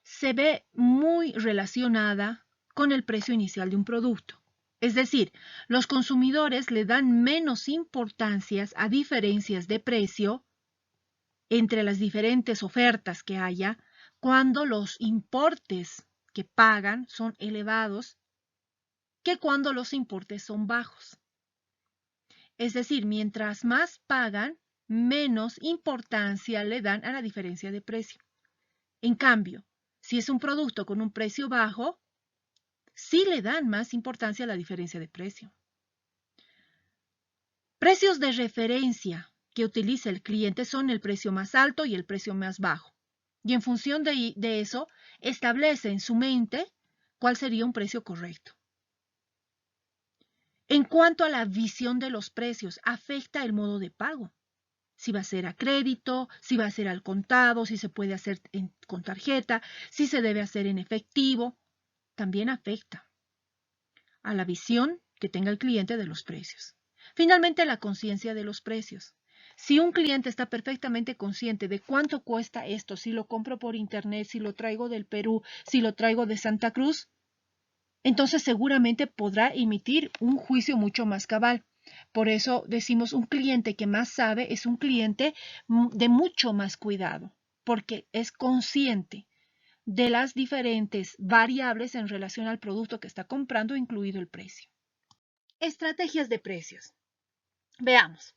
se ve muy relacionada con el precio inicial de un producto. Es decir, los consumidores le dan menos importancia a diferencias de precio entre las diferentes ofertas que haya cuando los importes que pagan son elevados que cuando los importes son bajos. Es decir, mientras más pagan, menos importancia le dan a la diferencia de precio. En cambio, si es un producto con un precio bajo, sí le dan más importancia a la diferencia de precio. Precios de referencia que utiliza el cliente son el precio más alto y el precio más bajo. Y en función de eso, establece en su mente cuál sería un precio correcto. En cuanto a la visión de los precios, afecta el modo de pago. Si va a ser a crédito, si va a ser al contado, si se puede hacer con tarjeta, si se debe hacer en efectivo, también afecta a la visión que tenga el cliente de los precios. Finalmente, la conciencia de los precios. Si un cliente está perfectamente consciente de cuánto cuesta esto, si lo compro por internet, si lo traigo del Perú, si lo traigo de Santa Cruz, entonces seguramente podrá emitir un juicio mucho más cabal. Por eso decimos un cliente que más sabe es un cliente de mucho más cuidado, porque es consciente de las diferentes variables en relación al producto que está comprando, incluido el precio. Estrategias de precios. Veamos.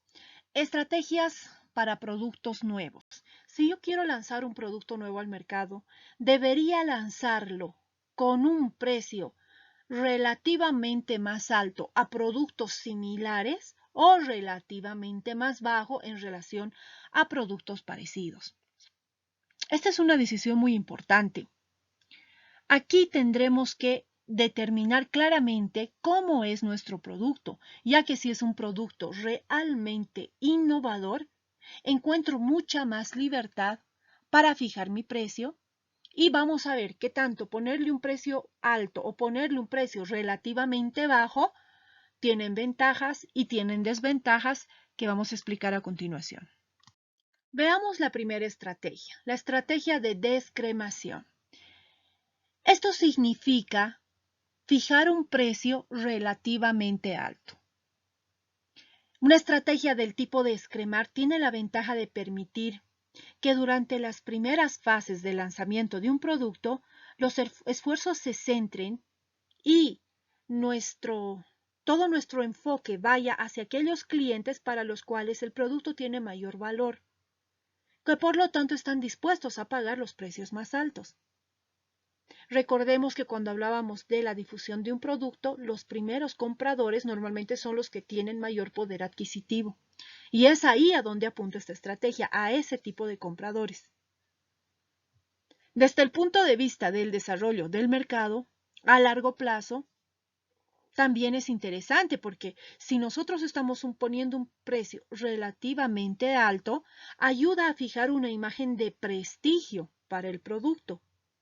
Estrategias para productos nuevos. Si yo quiero lanzar un producto nuevo al mercado, debería lanzarlo con un precio relativamente más alto a productos similares o relativamente más bajo en relación a productos parecidos. Esta es una decisión muy importante. Aquí tendremos que determinar claramente cómo es nuestro producto, ya que si es un producto realmente innovador, encuentro mucha más libertad para fijar mi precio y vamos a ver qué tanto ponerle un precio alto o ponerle un precio relativamente bajo tienen ventajas y tienen desventajas que vamos a explicar a continuación. Veamos la primera estrategia, la estrategia de descremación. Esto significa fijar un precio relativamente alto. Una estrategia del tipo de descremar tiene la ventaja de permitir que durante las primeras fases de lanzamiento de un producto, los esfuerzos se centren y todo nuestro enfoque vaya hacia aquellos clientes para los cuales el producto tiene mayor valor, que por lo tanto están dispuestos a pagar los precios más altos. Recordemos que cuando hablábamos de la difusión de un producto, los primeros compradores normalmente son los que tienen mayor poder adquisitivo. Y es ahí a donde apunta esta estrategia, a ese tipo de compradores. Desde el punto de vista del desarrollo del mercado, a largo plazo, también es interesante porque si nosotros estamos poniendo un precio relativamente alto, ayuda a fijar una imagen de prestigio para el producto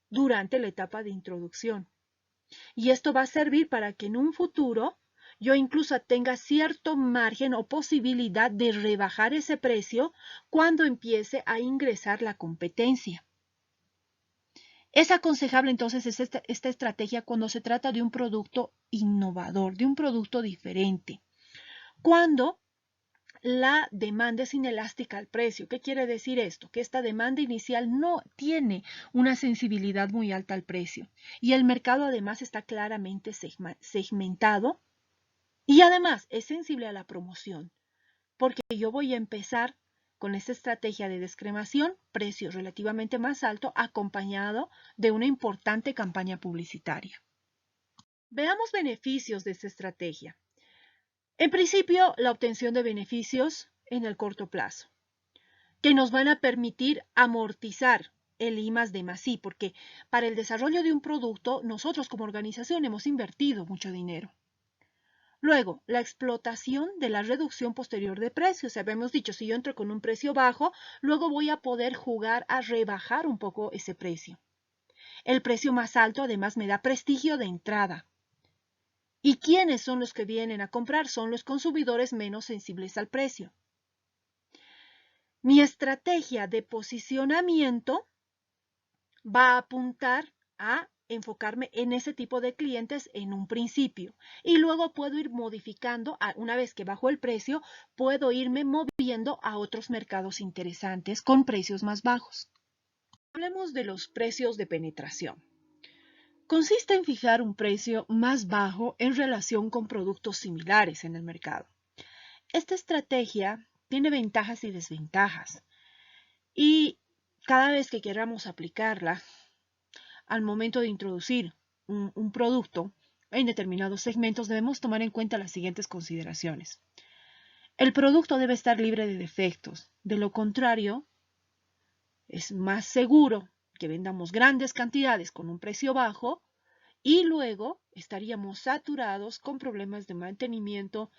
durante la etapa de introducción. Y esto va a servir para que en un futuro yo incluso tenga cierto margen o posibilidad de rebajar ese precio cuando empiece a ingresar la competencia. Es aconsejable entonces esta estrategia cuando se trata de un producto innovador, de un producto diferente. Cuando la demanda es inelástica al precio. ¿Qué quiere decir esto? Que esta demanda inicial no tiene una sensibilidad muy alta al precio y el mercado además está claramente segmentado y además es sensible a la promoción, porque yo voy a empezar con esta estrategia de descremación, precio relativamente más alto, acompañado de una importante campaña publicitaria. Veamos beneficios de esta estrategia. En principio, la obtención de beneficios en el corto plazo, que nos van a permitir amortizar el I+D+I, porque para el desarrollo de un producto, nosotros como organización hemos invertido mucho dinero. Luego, la explotación de la reducción posterior de precios. Habíamos dicho, si yo entro con un precio bajo, luego voy a poder jugar a rebajar un poco ese precio. El precio más alto además me da prestigio de entrada. ¿Y quiénes son los que vienen a comprar? Son los consumidores menos sensibles al precio. Mi estrategia de posicionamiento va a apuntar a enfocarme en ese tipo de clientes en un principio y luego puedo ir modificando, una vez que bajo el precio, puedo irme moviendo a otros mercados interesantes con precios más bajos. Hablemos de los precios de penetración. Consiste en fijar un precio más bajo en relación con productos similares en el mercado. Esta estrategia tiene ventajas y desventajas y cada vez que queramos aplicarla, al momento de introducir un producto en determinados segmentos, debemos tomar en cuenta las siguientes consideraciones. El producto debe estar libre de defectos. De lo contrario, es más seguro que vendamos grandes cantidades con un precio bajo y luego estaríamos saturados con problemas de mantenimiento,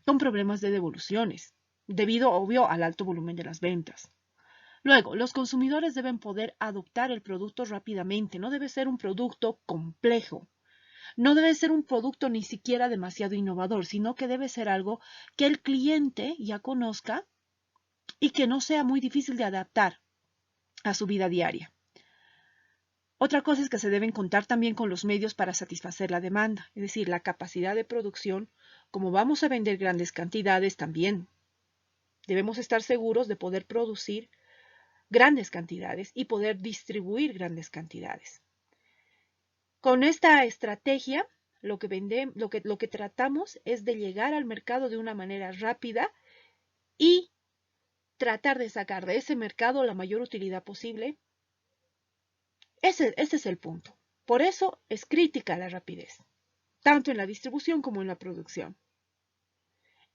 con problemas de devoluciones, debido, obvio, al alto volumen de las ventas. Luego, los consumidores deben poder adoptar el producto rápidamente. No debe ser un producto complejo. No debe ser un producto ni siquiera demasiado innovador, sino que debe ser algo que el cliente ya conozca y que no sea muy difícil de adaptar a su vida diaria. Otra cosa es que se deben contar también con los medios para satisfacer la demanda, es decir, la capacidad de producción. Como vamos a vender grandes cantidades, también debemos estar seguros de poder producir grandes cantidades y poder distribuir grandes cantidades. Con esta estrategia, lo que tratamos es de llegar al mercado de una manera rápida y tratar de sacar de ese mercado la mayor utilidad posible. Ese es el punto. Por eso es crítica la rapidez, tanto en la distribución como en la producción.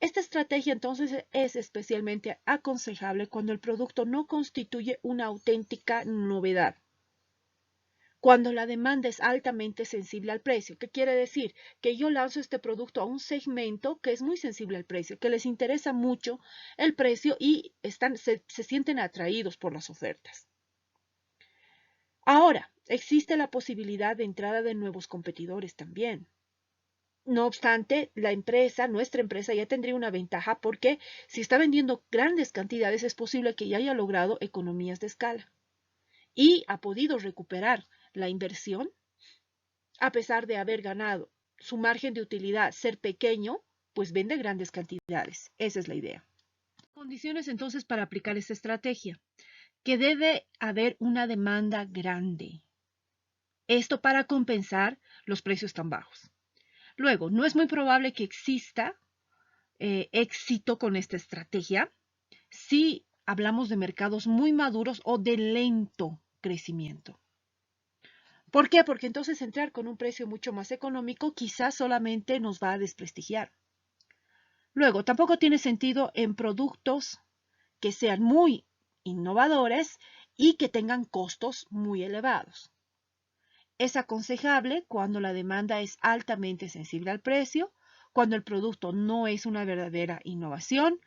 Esta estrategia entonces es especialmente aconsejable cuando el producto no constituye una auténtica novedad. Cuando la demanda es altamente sensible al precio. ¿Qué quiere decir? Que yo lanzo este producto a un segmento que es muy sensible al precio, que les interesa mucho el precio y se sienten atraídos por las ofertas. Ahora, existe la posibilidad de entrada de nuevos competidores también. No obstante, nuestra empresa ya tendría una ventaja porque si está vendiendo grandes cantidades es posible que ya haya logrado economías de escala y ha podido recuperar la inversión a pesar de haber ganado. Su margen de utilidad ser pequeño, pues vende grandes cantidades. Esa es la idea. Condiciones entonces para aplicar esta estrategia. Que debe haber una demanda grande. Esto para compensar los precios tan bajos. Luego, no es muy probable que exista éxito con esta estrategia si hablamos de mercados muy maduros o de lento crecimiento. ¿Por qué? Porque entonces entrar con un precio mucho más económico quizás solamente nos va a desprestigiar. Luego, tampoco tiene sentido en productos que sean muy innovadores y que tengan costos muy elevados. Es aconsejable cuando la demanda es altamente sensible al precio, cuando el producto no es una verdadera innovación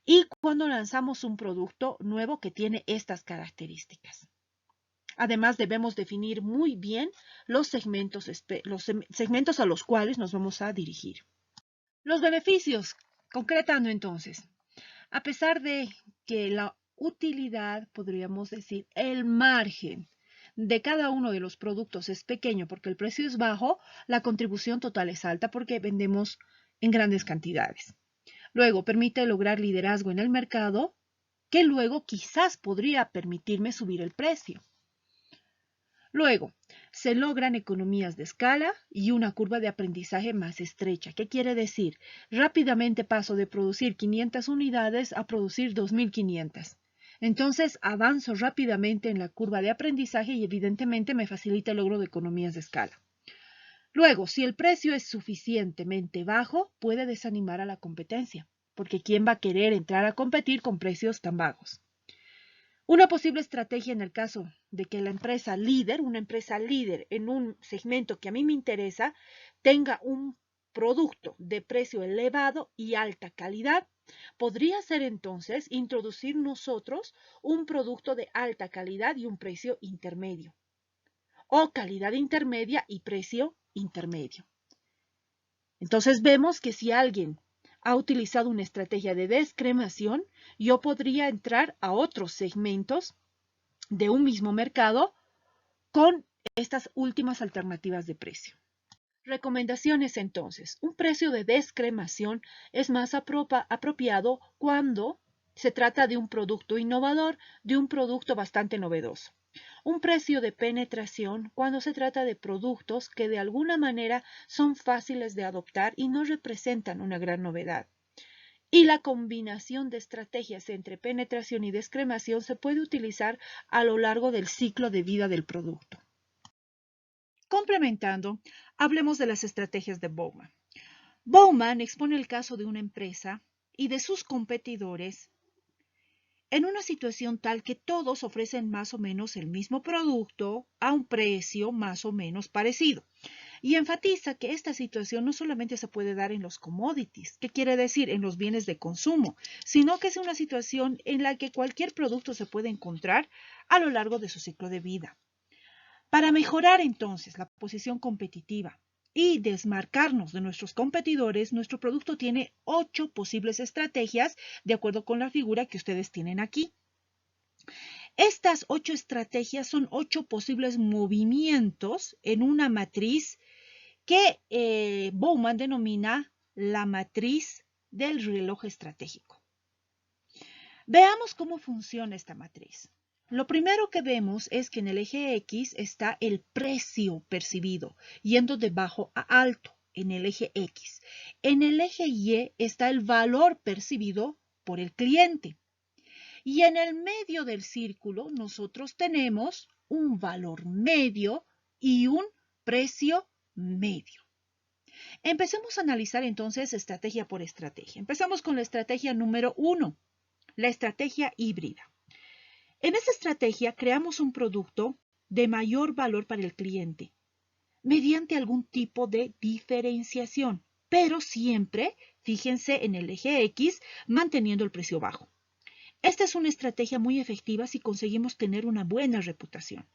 y cuando lanzamos un producto nuevo que tiene estas características. Además, debemos definir muy bien los segmentos a los cuales nos vamos a dirigir. Los beneficios, concretando entonces, a pesar de que la utilidad, podríamos decir, el margen de cada uno de los productos es pequeño porque el precio es bajo, la contribución total es alta porque vendemos en grandes cantidades. Luego, permite lograr liderazgo en el mercado, que luego quizás podría permitirme subir el precio. Luego, se logran economías de escala y una curva de aprendizaje más estrecha. ¿Qué quiere decir? Rápidamente paso de producir 500 unidades a producir 2.500. Entonces, avanzo rápidamente en la curva de aprendizaje y evidentemente me facilita el logro de economías de escala. Luego, si el precio es suficientemente bajo, puede desanimar a la competencia, porque ¿quién va a querer entrar a competir con precios tan bajos? Una posible estrategia en el caso de que una empresa líder en un segmento que a mí me interesa, tenga un producto de precio elevado y alta calidad, podría ser entonces introducir nosotros un producto de alta calidad y un precio intermedio, o calidad intermedia y precio intermedio. Entonces vemos que si alguien ha utilizado una estrategia de descremación, yo podría entrar a otros segmentos de un mismo mercado con estas últimas alternativas de precio. Recomendaciones entonces. Un precio de descremación es más apropiado cuando se trata de un producto innovador, de un producto bastante novedoso. Un precio de penetración cuando se trata de productos que de alguna manera son fáciles de adoptar y no representan una gran novedad. Y la combinación de estrategias entre penetración y descremación se puede utilizar a lo largo del ciclo de vida del producto. Complementando, hablemos de las estrategias de Bowman. Bowman expone el caso de una empresa y de sus competidores en una situación tal que todos ofrecen más o menos el mismo producto a un precio más o menos parecido. Y enfatiza que esta situación no solamente se puede dar en los commodities, que quiere decir en los bienes de consumo, sino que es una situación en la que cualquier producto se puede encontrar a lo largo de su ciclo de vida. Para mejorar entonces la posición competitiva y desmarcarnos de nuestros competidores, nuestro producto tiene 8 posibles estrategias de acuerdo con la figura que ustedes tienen aquí. Estas 8 estrategias son 8 posibles movimientos en una matriz que Bowman denomina la matriz del reloj estratégico. Veamos cómo funciona esta matriz. Lo primero que vemos es que en el eje X está el precio percibido, yendo de bajo a alto en el eje X. En el eje Y está el valor percibido por el cliente. Y en el medio del círculo nosotros tenemos un valor medio y un precio medio. Empecemos a analizar entonces estrategia por estrategia. Empezamos con la estrategia número 1, la estrategia híbrida. En esta estrategia creamos un producto de mayor valor para el cliente mediante algún tipo de diferenciación, pero siempre, fíjense en el eje X, manteniendo el precio bajo. Esta es una estrategia muy efectiva si conseguimos tener una buena reputación,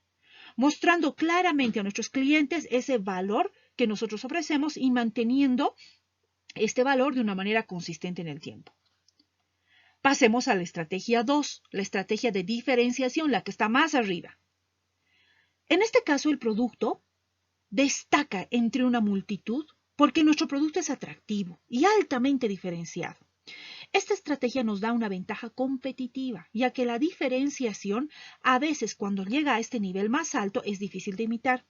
mostrando claramente a nuestros clientes ese valor que nosotros ofrecemos y manteniendo este valor de una manera consistente en el tiempo. Pasemos a la estrategia 2, la estrategia de diferenciación, la que está más arriba. En este caso, el producto destaca entre una multitud porque nuestro producto es atractivo y altamente diferenciado. Esta estrategia nos da una ventaja competitiva, ya que la diferenciación, a veces cuando llega a este nivel más alto, es difícil de imitar.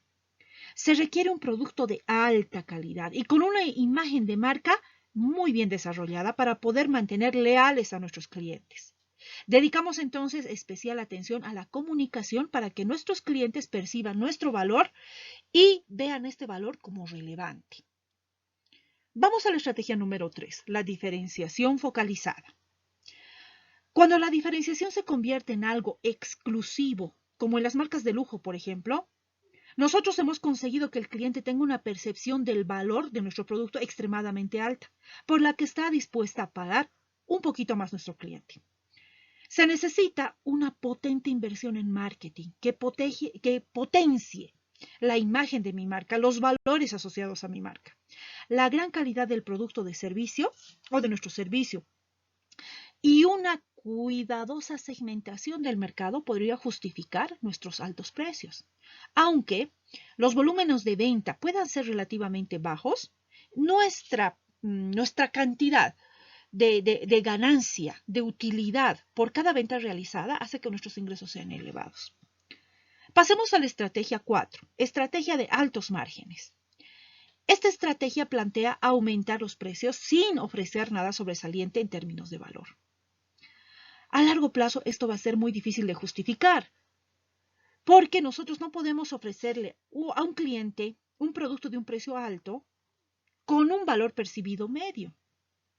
Se requiere un producto de alta calidad y con una imagen de marca muy bien desarrollada para poder mantener leales a nuestros clientes. Dedicamos entonces especial atención a la comunicación para que nuestros clientes perciban nuestro valor y vean este valor como relevante. Vamos a la estrategia número 3, la diferenciación focalizada. Cuando la diferenciación se convierte en algo exclusivo, como en las marcas de lujo, por ejemplo, nosotros hemos conseguido que el cliente tenga una percepción del valor de nuestro producto extremadamente alta, por la que está dispuesta a pagar un poquito más nuestro cliente. Se necesita una potente inversión en marketing que potencie la imagen de mi marca, los valores asociados a mi marca, la gran calidad del producto de servicio o de nuestro servicio y una cuidadosa segmentación del mercado podría justificar nuestros altos precios. Aunque los volúmenes de venta puedan ser relativamente bajos, nuestra cantidad de ganancia, de utilidad por cada venta realizada hace que nuestros ingresos sean elevados. Pasemos a la estrategia 4, estrategia de altos márgenes. Esta estrategia plantea aumentar los precios sin ofrecer nada sobresaliente en términos de valor. A largo plazo esto va a ser muy difícil de justificar, porque nosotros no podemos ofrecerle a un cliente un producto de un precio alto con un valor percibido medio,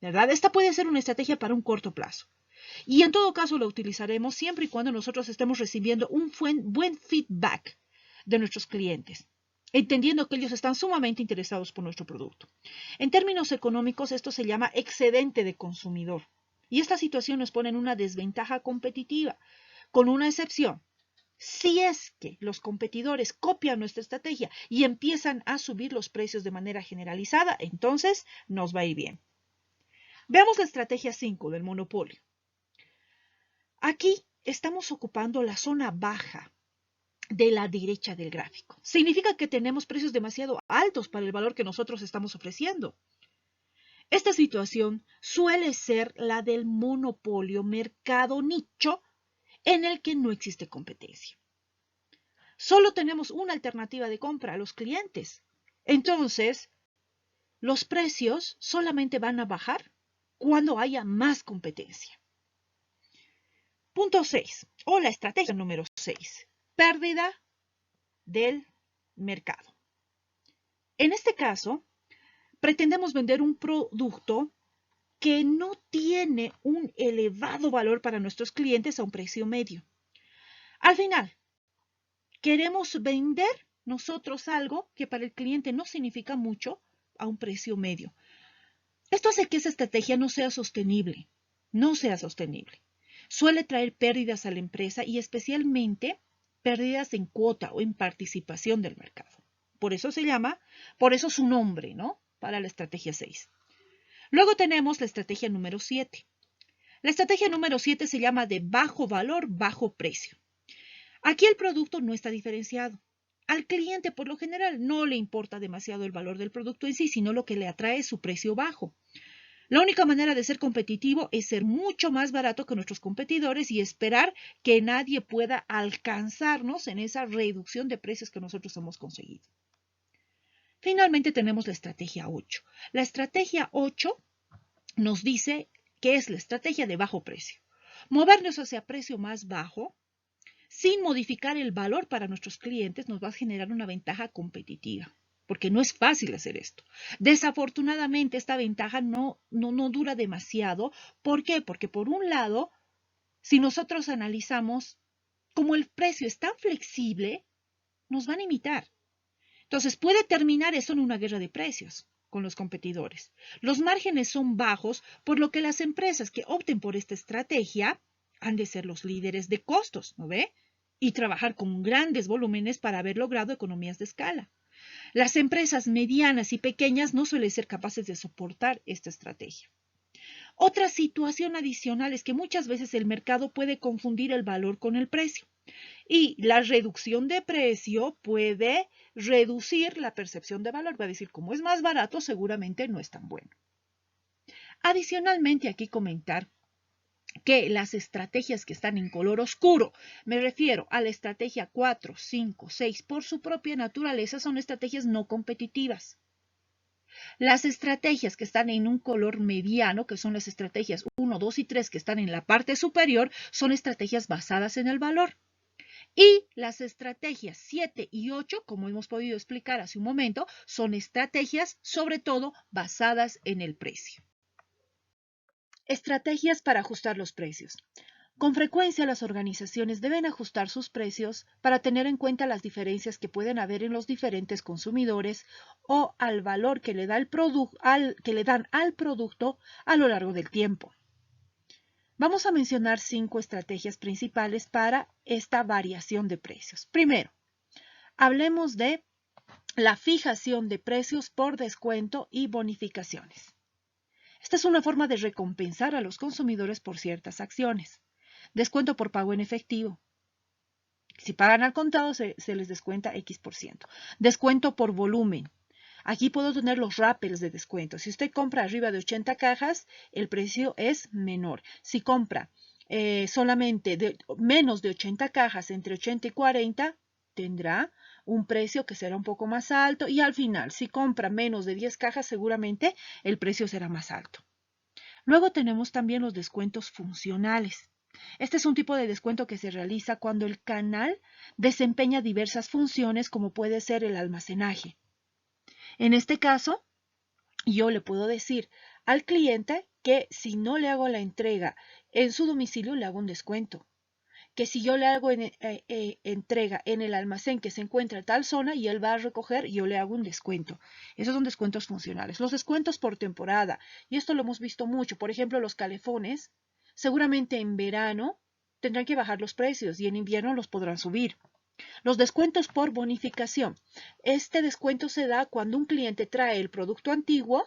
¿verdad? Esta puede ser una estrategia para un corto plazo. Y en todo caso lo utilizaremos siempre y cuando nosotros estemos recibiendo un buen feedback de nuestros clientes, entendiendo que ellos están sumamente interesados por nuestro producto. En términos económicos, esto se llama excedente de consumidor. Y esta situación nos pone en una desventaja competitiva, con una excepción. Si es que los competidores copian nuestra estrategia y empiezan a subir los precios de manera generalizada, entonces nos va a ir bien. Veamos la estrategia 5 del monopolio. Aquí estamos ocupando la zona baja de la derecha del gráfico. Significa que tenemos precios demasiado altos para el valor que nosotros estamos ofreciendo. Esta situación suele ser la del monopolio mercado nicho en el que no existe competencia. Solo tenemos una alternativa de compra a los clientes. Entonces, los precios solamente van a bajar cuando haya más competencia. Punto 6, o la estrategia número 6, pérdida del mercado. En este caso, pretendemos vender un producto que no tiene un elevado valor para nuestros clientes a un precio medio. Al final, queremos vender nosotros algo que para el cliente no significa mucho a un precio medio. Esto hace que esa estrategia no sea sostenible. Suele traer pérdidas a la empresa y especialmente pérdidas en cuota o en participación del mercado. Por eso su nombre, ¿no? Para la estrategia 6. Luego tenemos la estrategia número 7. La estrategia número 7 se llama de bajo valor, bajo precio. Aquí el producto no está diferenciado. Al cliente, por lo general, no le importa demasiado el valor del producto en sí, sino lo que le atrae es su precio bajo. La única manera de ser competitivo es ser mucho más barato que nuestros competidores y esperar que nadie pueda alcanzarnos en esa reducción de precios que nosotros hemos conseguido. Finalmente tenemos la estrategia 8. La estrategia 8 nos dice que es la estrategia de bajo precio. Movernos hacia precio más bajo sin modificar el valor para nuestros clientes nos va a generar una ventaja competitiva, porque no es fácil hacer esto. Desafortunadamente, esta ventaja no dura demasiado. ¿Por qué? Porque por un lado, si nosotros analizamos, como el precio es tan flexible, nos van a imitar. Entonces, puede terminar eso en una guerra de precios con los competidores. Los márgenes son bajos, por lo que las empresas que opten por esta estrategia han de ser los líderes de costos, ¿no ve? Y trabajar con grandes volúmenes para haber logrado economías de escala. Las empresas medianas y pequeñas no suelen ser capaces de soportar esta estrategia. Otra situación adicional es que muchas veces el mercado puede confundir el valor con el precio. Y la reducción de precio puede reducir la percepción de valor. Va a decir, como es más barato, seguramente no es tan bueno. Adicionalmente, aquí comentar que las estrategias que están en color oscuro, me refiero a la estrategia 4, 5, 6, por su propia naturaleza son estrategias no competitivas. Las estrategias que están en un color mediano, que son las estrategias 1, 2 y 3 que están en la parte superior, son estrategias basadas en el valor. Y las estrategias 7 y 8, como hemos podido explicar hace un momento, son estrategias sobre todo basadas en el precio. Estrategias para ajustar los precios. Con frecuencia las organizaciones deben ajustar sus precios para tener en cuenta las diferencias que pueden haber en los diferentes consumidores o al valor que le dan al producto a lo largo del tiempo. Vamos a mencionar 5 estrategias principales para esta variación de precios. Primero, hablemos de la fijación de precios por descuento y bonificaciones. Esta es una forma de recompensar a los consumidores por ciertas acciones. Descuento por pago en efectivo. Si pagan al contado, se les descuenta X%. Descuento por volumen. Aquí puedo tener los rappels de descuento. Si usted compra arriba de 80 cajas, el precio es menor. Si compra solamente menos de 80 cajas, entre 80 y 40, tendrá un precio que será un poco más alto. Y al final, si compra menos de 10 cajas, seguramente el precio será más alto. Luego tenemos también los descuentos funcionales. Este es un tipo de descuento que se realiza cuando el canal desempeña diversas funciones, como puede ser el almacenaje. En este caso, yo le puedo decir al cliente que si no le hago la entrega en su domicilio, le hago un descuento. Que si yo le hago entrega en el almacén que se encuentra en tal zona y él va a recoger, yo le hago un descuento. Esos son descuentos funcionales. Los descuentos por temporada, y esto lo hemos visto mucho, por ejemplo, los calefones, seguramente en verano tendrán que bajar los precios y en invierno los podrán subir. Los descuentos por bonificación. Este descuento se da cuando un cliente trae el producto antiguo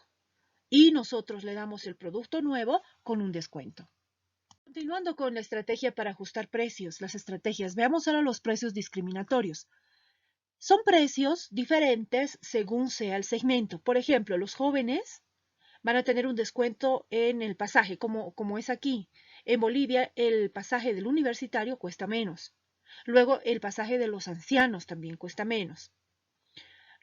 y nosotros le damos el producto nuevo con un descuento. Continuando con la estrategia para ajustar precios, las estrategias, veamos ahora los precios discriminatorios. Son precios diferentes según sea el segmento. Por ejemplo, los jóvenes van a tener un descuento en el pasaje, como es aquí. En Bolivia, el pasaje del universitario cuesta menos. Luego, el pasaje de los ancianos también cuesta menos.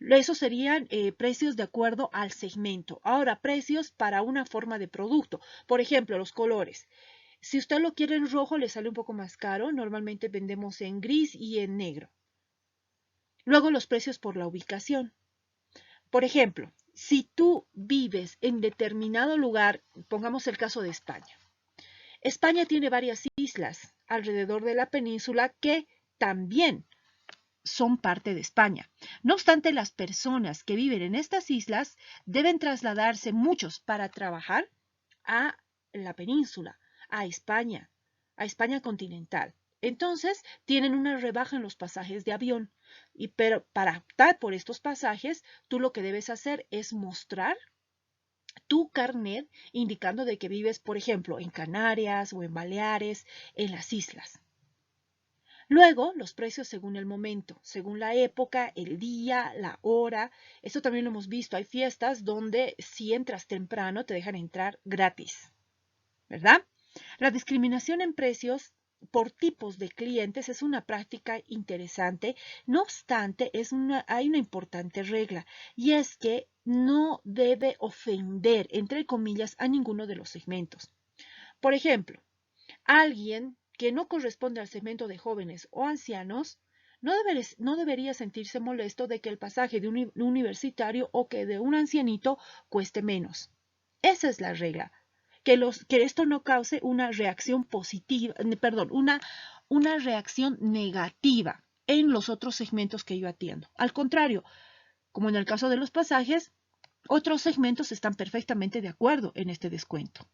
Esos serían precios de acuerdo al segmento. Ahora, precios para una forma de producto. Por ejemplo, los colores. Si usted lo quiere en rojo, le sale un poco más caro. Normalmente vendemos en gris y en negro. Luego, los precios por la ubicación. Por ejemplo, si tú vives en determinado lugar, pongamos el caso de España. España tiene varias islas alrededor de la península que también son parte de España. No obstante, las personas que viven en estas islas deben trasladarse muchos para trabajar a la península, a España continental. Entonces, tienen una rebaja en los pasajes de avión. Pero para optar por estos pasajes, tú lo que debes hacer es mostrar tu carnet indicando de que vives, por ejemplo, en Canarias o en Baleares, en las islas. Luego, los precios según el momento, según la época, el día, la hora. Esto también lo hemos visto. Hay fiestas donde si entras temprano te dejan entrar gratis, ¿verdad? La discriminación en precios por tipos de clientes es una práctica interesante. No obstante, hay una importante regla y es que no debe ofender, entre comillas, a ninguno de los segmentos. Por ejemplo, alguien que no corresponde al segmento de jóvenes o ancianos no debería sentirse molesto de que el pasaje de un universitario o que de un ancianito cueste menos. Esa es la regla. Que esto no cause una reacción positiva, perdón, una reacción negativa en los otros segmentos que yo atiendo. Al contrario, como en el caso de los pasajes, otros segmentos están perfectamente de acuerdo en este descuento.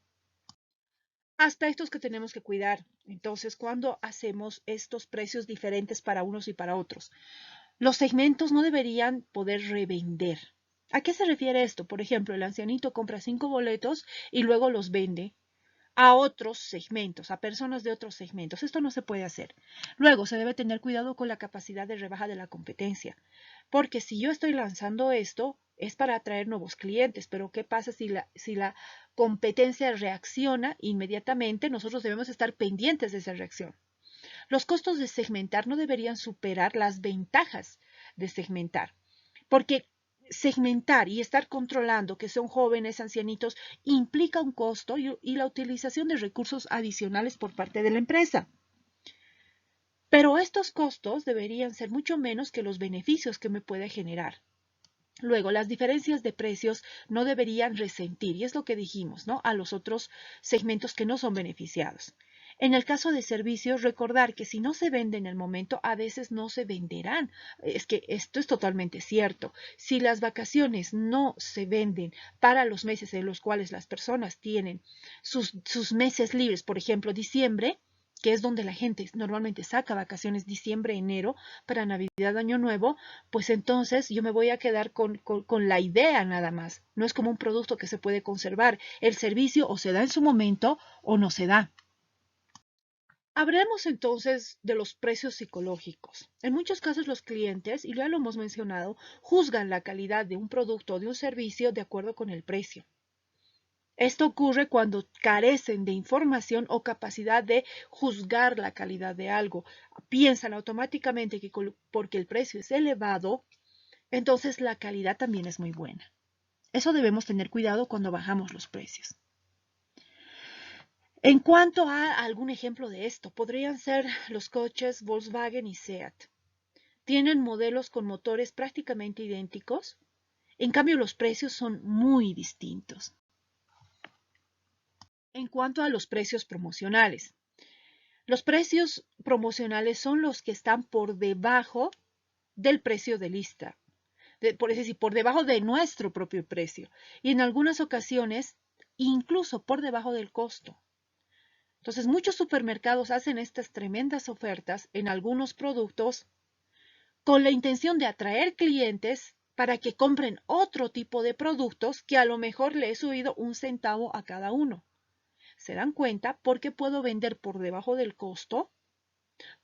Aspectos que tenemos que cuidar. Entonces, cuando hacemos estos precios diferentes para unos y para otros, los segmentos no deberían poder revender. ¿A qué se refiere esto? Por ejemplo, el ancianito compra 5 boletos y luego los vende a otros segmentos, a personas de otros segmentos. Esto no se puede hacer. Luego, se debe tener cuidado con la capacidad de rebaja de la competencia, porque si yo estoy lanzando esto, es para atraer nuevos clientes, pero ¿qué pasa si la competencia reacciona inmediatamente? Nosotros debemos estar pendientes de esa reacción. Los costos de segmentar no deberían superar las ventajas de segmentar, porque segmentar y estar controlando que son jóvenes, ancianitos, implica un costo y la utilización de recursos adicionales por parte de la empresa. Pero estos costos deberían ser mucho menos que los beneficios que me puede generar. Luego, las diferencias de precios no deberían resentir, y es lo que dijimos, ¿no?, a los otros segmentos que no son beneficiados. En el caso de servicios, recordar que si no se vende en el momento, a veces no se venderán. Es que esto es totalmente cierto. Si las vacaciones no se venden para los meses en los cuales las personas tienen sus meses libres, por ejemplo, diciembre, que es donde la gente normalmente saca vacaciones diciembre, enero, para Navidad, Año Nuevo, pues entonces yo me voy a quedar con la idea nada más. No es como un producto que se puede conservar. El servicio o se da en su momento o no se da. Hablemos entonces de los precios psicológicos. En muchos casos los clientes, y ya lo hemos mencionado, juzgan la calidad de un producto o de un servicio de acuerdo con el precio. Esto ocurre cuando carecen de información o capacidad de juzgar la calidad de algo. Piensan automáticamente que porque el precio es elevado, entonces la calidad también es muy buena. Eso debemos tener cuidado cuando bajamos los precios. En cuanto a algún ejemplo de esto, podrían ser los coches Volkswagen y Seat. Tienen modelos con motores prácticamente idénticos, en cambio los precios son muy distintos. En cuanto a los precios promocionales, los precios promocionales son los que están por debajo del precio de lista, por decir, por debajo de nuestro propio precio y en algunas ocasiones incluso por debajo del costo. Entonces, muchos supermercados hacen estas tremendas ofertas en algunos productos con la intención de atraer clientes para que compren otro tipo de productos que a lo mejor le he subido 1 centavo a cada uno. ¿Se dan cuenta? Porque puedo vender por debajo del costo,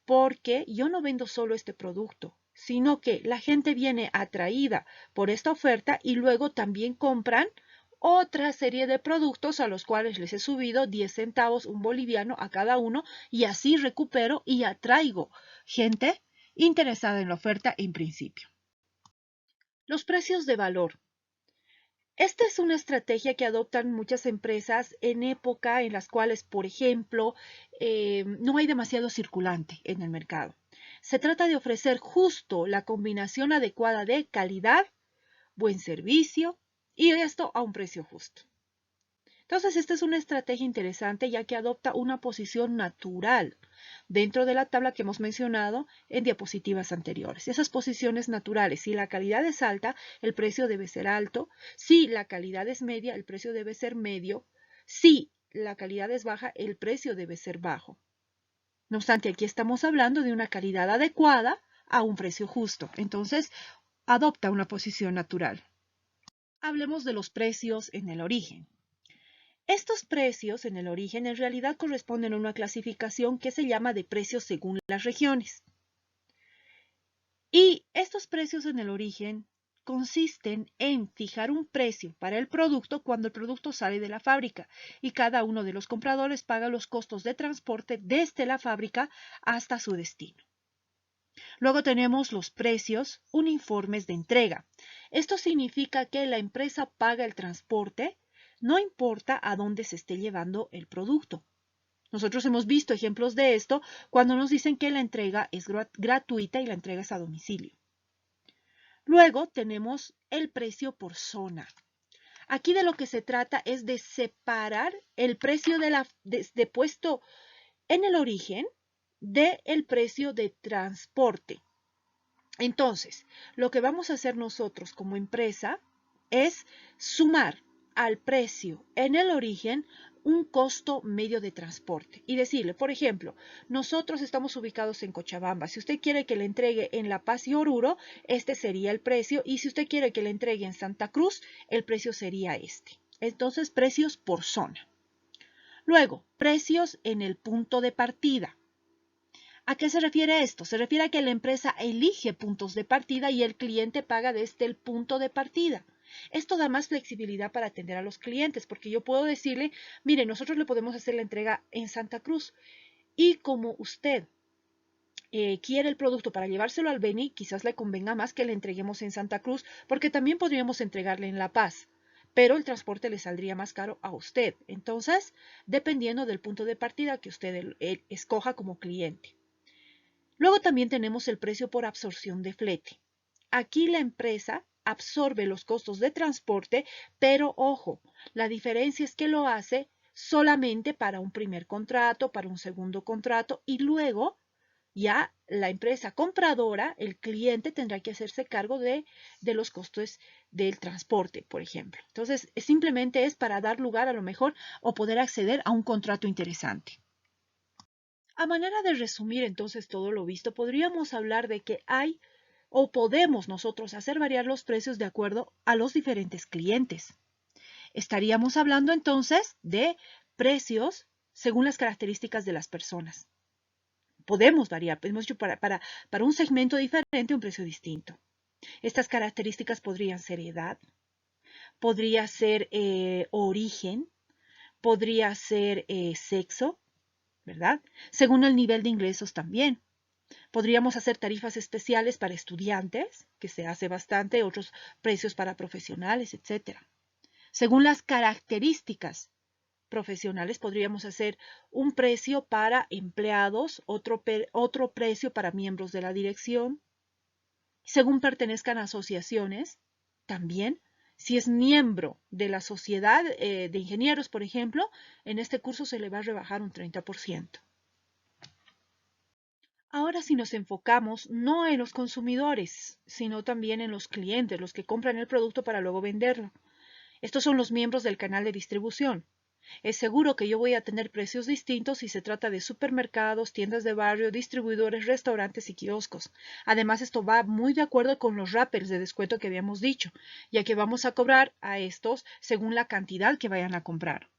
porque yo no vendo solo este producto, sino que la gente viene atraída por esta oferta y luego también compran otra serie de productos a los cuales les he subido 10 centavos, un boliviano a cada uno, y así recupero y atraigo gente interesada en la oferta en principio. Los precios de valor. Esta es una estrategia que adoptan muchas empresas en época en las cuales, por ejemplo, no hay demasiado circulante en el mercado. Se trata de ofrecer justo la combinación adecuada de calidad, buen servicio y esto a un precio justo. Entonces, esta es una estrategia interesante ya que adopta una posición natural dentro de la tabla que hemos mencionado en diapositivas anteriores. Esas posiciones naturales, si la calidad es alta, el precio debe ser alto. Si la calidad es media, el precio debe ser medio. Si la calidad es baja, el precio debe ser bajo. No obstante, aquí estamos hablando de una calidad adecuada a un precio justo. Entonces, adopta una posición natural. Hablemos de los precios en el origen. Estos precios en el origen en realidad corresponden a una clasificación que se llama de precios según las regiones. Y estos precios en el origen consisten en fijar un precio para el producto cuando el producto sale de la fábrica y cada uno de los compradores paga los costos de transporte desde la fábrica hasta su destino. Luego tenemos los precios uniformes de entrega. Esto significa que la empresa paga el transporte, no importa a dónde se esté llevando el producto. Nosotros hemos visto ejemplos de esto cuando nos dicen que la entrega es gratuita y la entrega es a domicilio. Luego tenemos el precio por zona. Aquí de lo que se trata es de separar el precio de puesto en el origen del precio de transporte. Entonces, lo que vamos a hacer nosotros como empresa es sumar al precio en el origen un costo medio de transporte y decirle, por ejemplo, nosotros estamos ubicados en Cochabamba. Si usted quiere que le entregue en La Paz y Oruro, este sería el precio. Y si usted quiere que le entregue en Santa Cruz, el precio sería este. Entonces, precios por zona. Luego, precios en el punto de partida. ¿A qué se refiere esto? Se refiere a que la empresa elige puntos de partida y el cliente paga desde el punto de partida. Esto da más flexibilidad para atender a los clientes, porque yo puedo decirle, mire, nosotros le podemos hacer la entrega en Santa Cruz y como usted quiere el producto para llevárselo al Beni, quizás le convenga más que le entreguemos en Santa Cruz, porque también podríamos entregarle en La Paz, pero el transporte le saldría más caro a usted. Entonces, dependiendo del punto de partida que usted escoja como cliente. Luego también tenemos el precio por absorción de flete. Aquí la empresa absorbe los costos de transporte, pero ojo, la diferencia es que lo hace solamente para un primer contrato, para un segundo contrato y luego ya la empresa compradora, el cliente tendrá que hacerse cargo de los costos del transporte, por ejemplo. Entonces, simplemente es para dar lugar a lo mejor o poder acceder a un contrato interesante. A manera de resumir entonces todo lo visto, podríamos hablar de que hay o podemos nosotros hacer variar los precios de acuerdo a los diferentes clientes. Estaríamos hablando entonces de precios según las características de las personas. Podemos variar, hemos dicho para un segmento diferente un precio distinto. Estas características podrían ser edad, podría ser origen, podría ser sexo, ¿verdad? Según el nivel de ingresos también. Podríamos hacer tarifas especiales para estudiantes, que se hace bastante, otros precios para profesionales, etc. Según las características profesionales, podríamos hacer un precio para empleados, otro precio para miembros de la dirección. Según pertenezcan a asociaciones, también. Si es miembro de la sociedad de ingenieros, por ejemplo, en este curso se le va a rebajar un 30%. Ahora si nos enfocamos no en los consumidores, sino también en los clientes, los que compran el producto para luego venderlo. Estos son los miembros del canal de distribución. Es seguro que yo voy a tener precios distintos si se trata de supermercados, tiendas de barrio, distribuidores, restaurantes y kioscos. Además, esto va muy de acuerdo con los rappers de descuento que habíamos dicho, ya que vamos a cobrar a estos según la cantidad que vayan a comprar.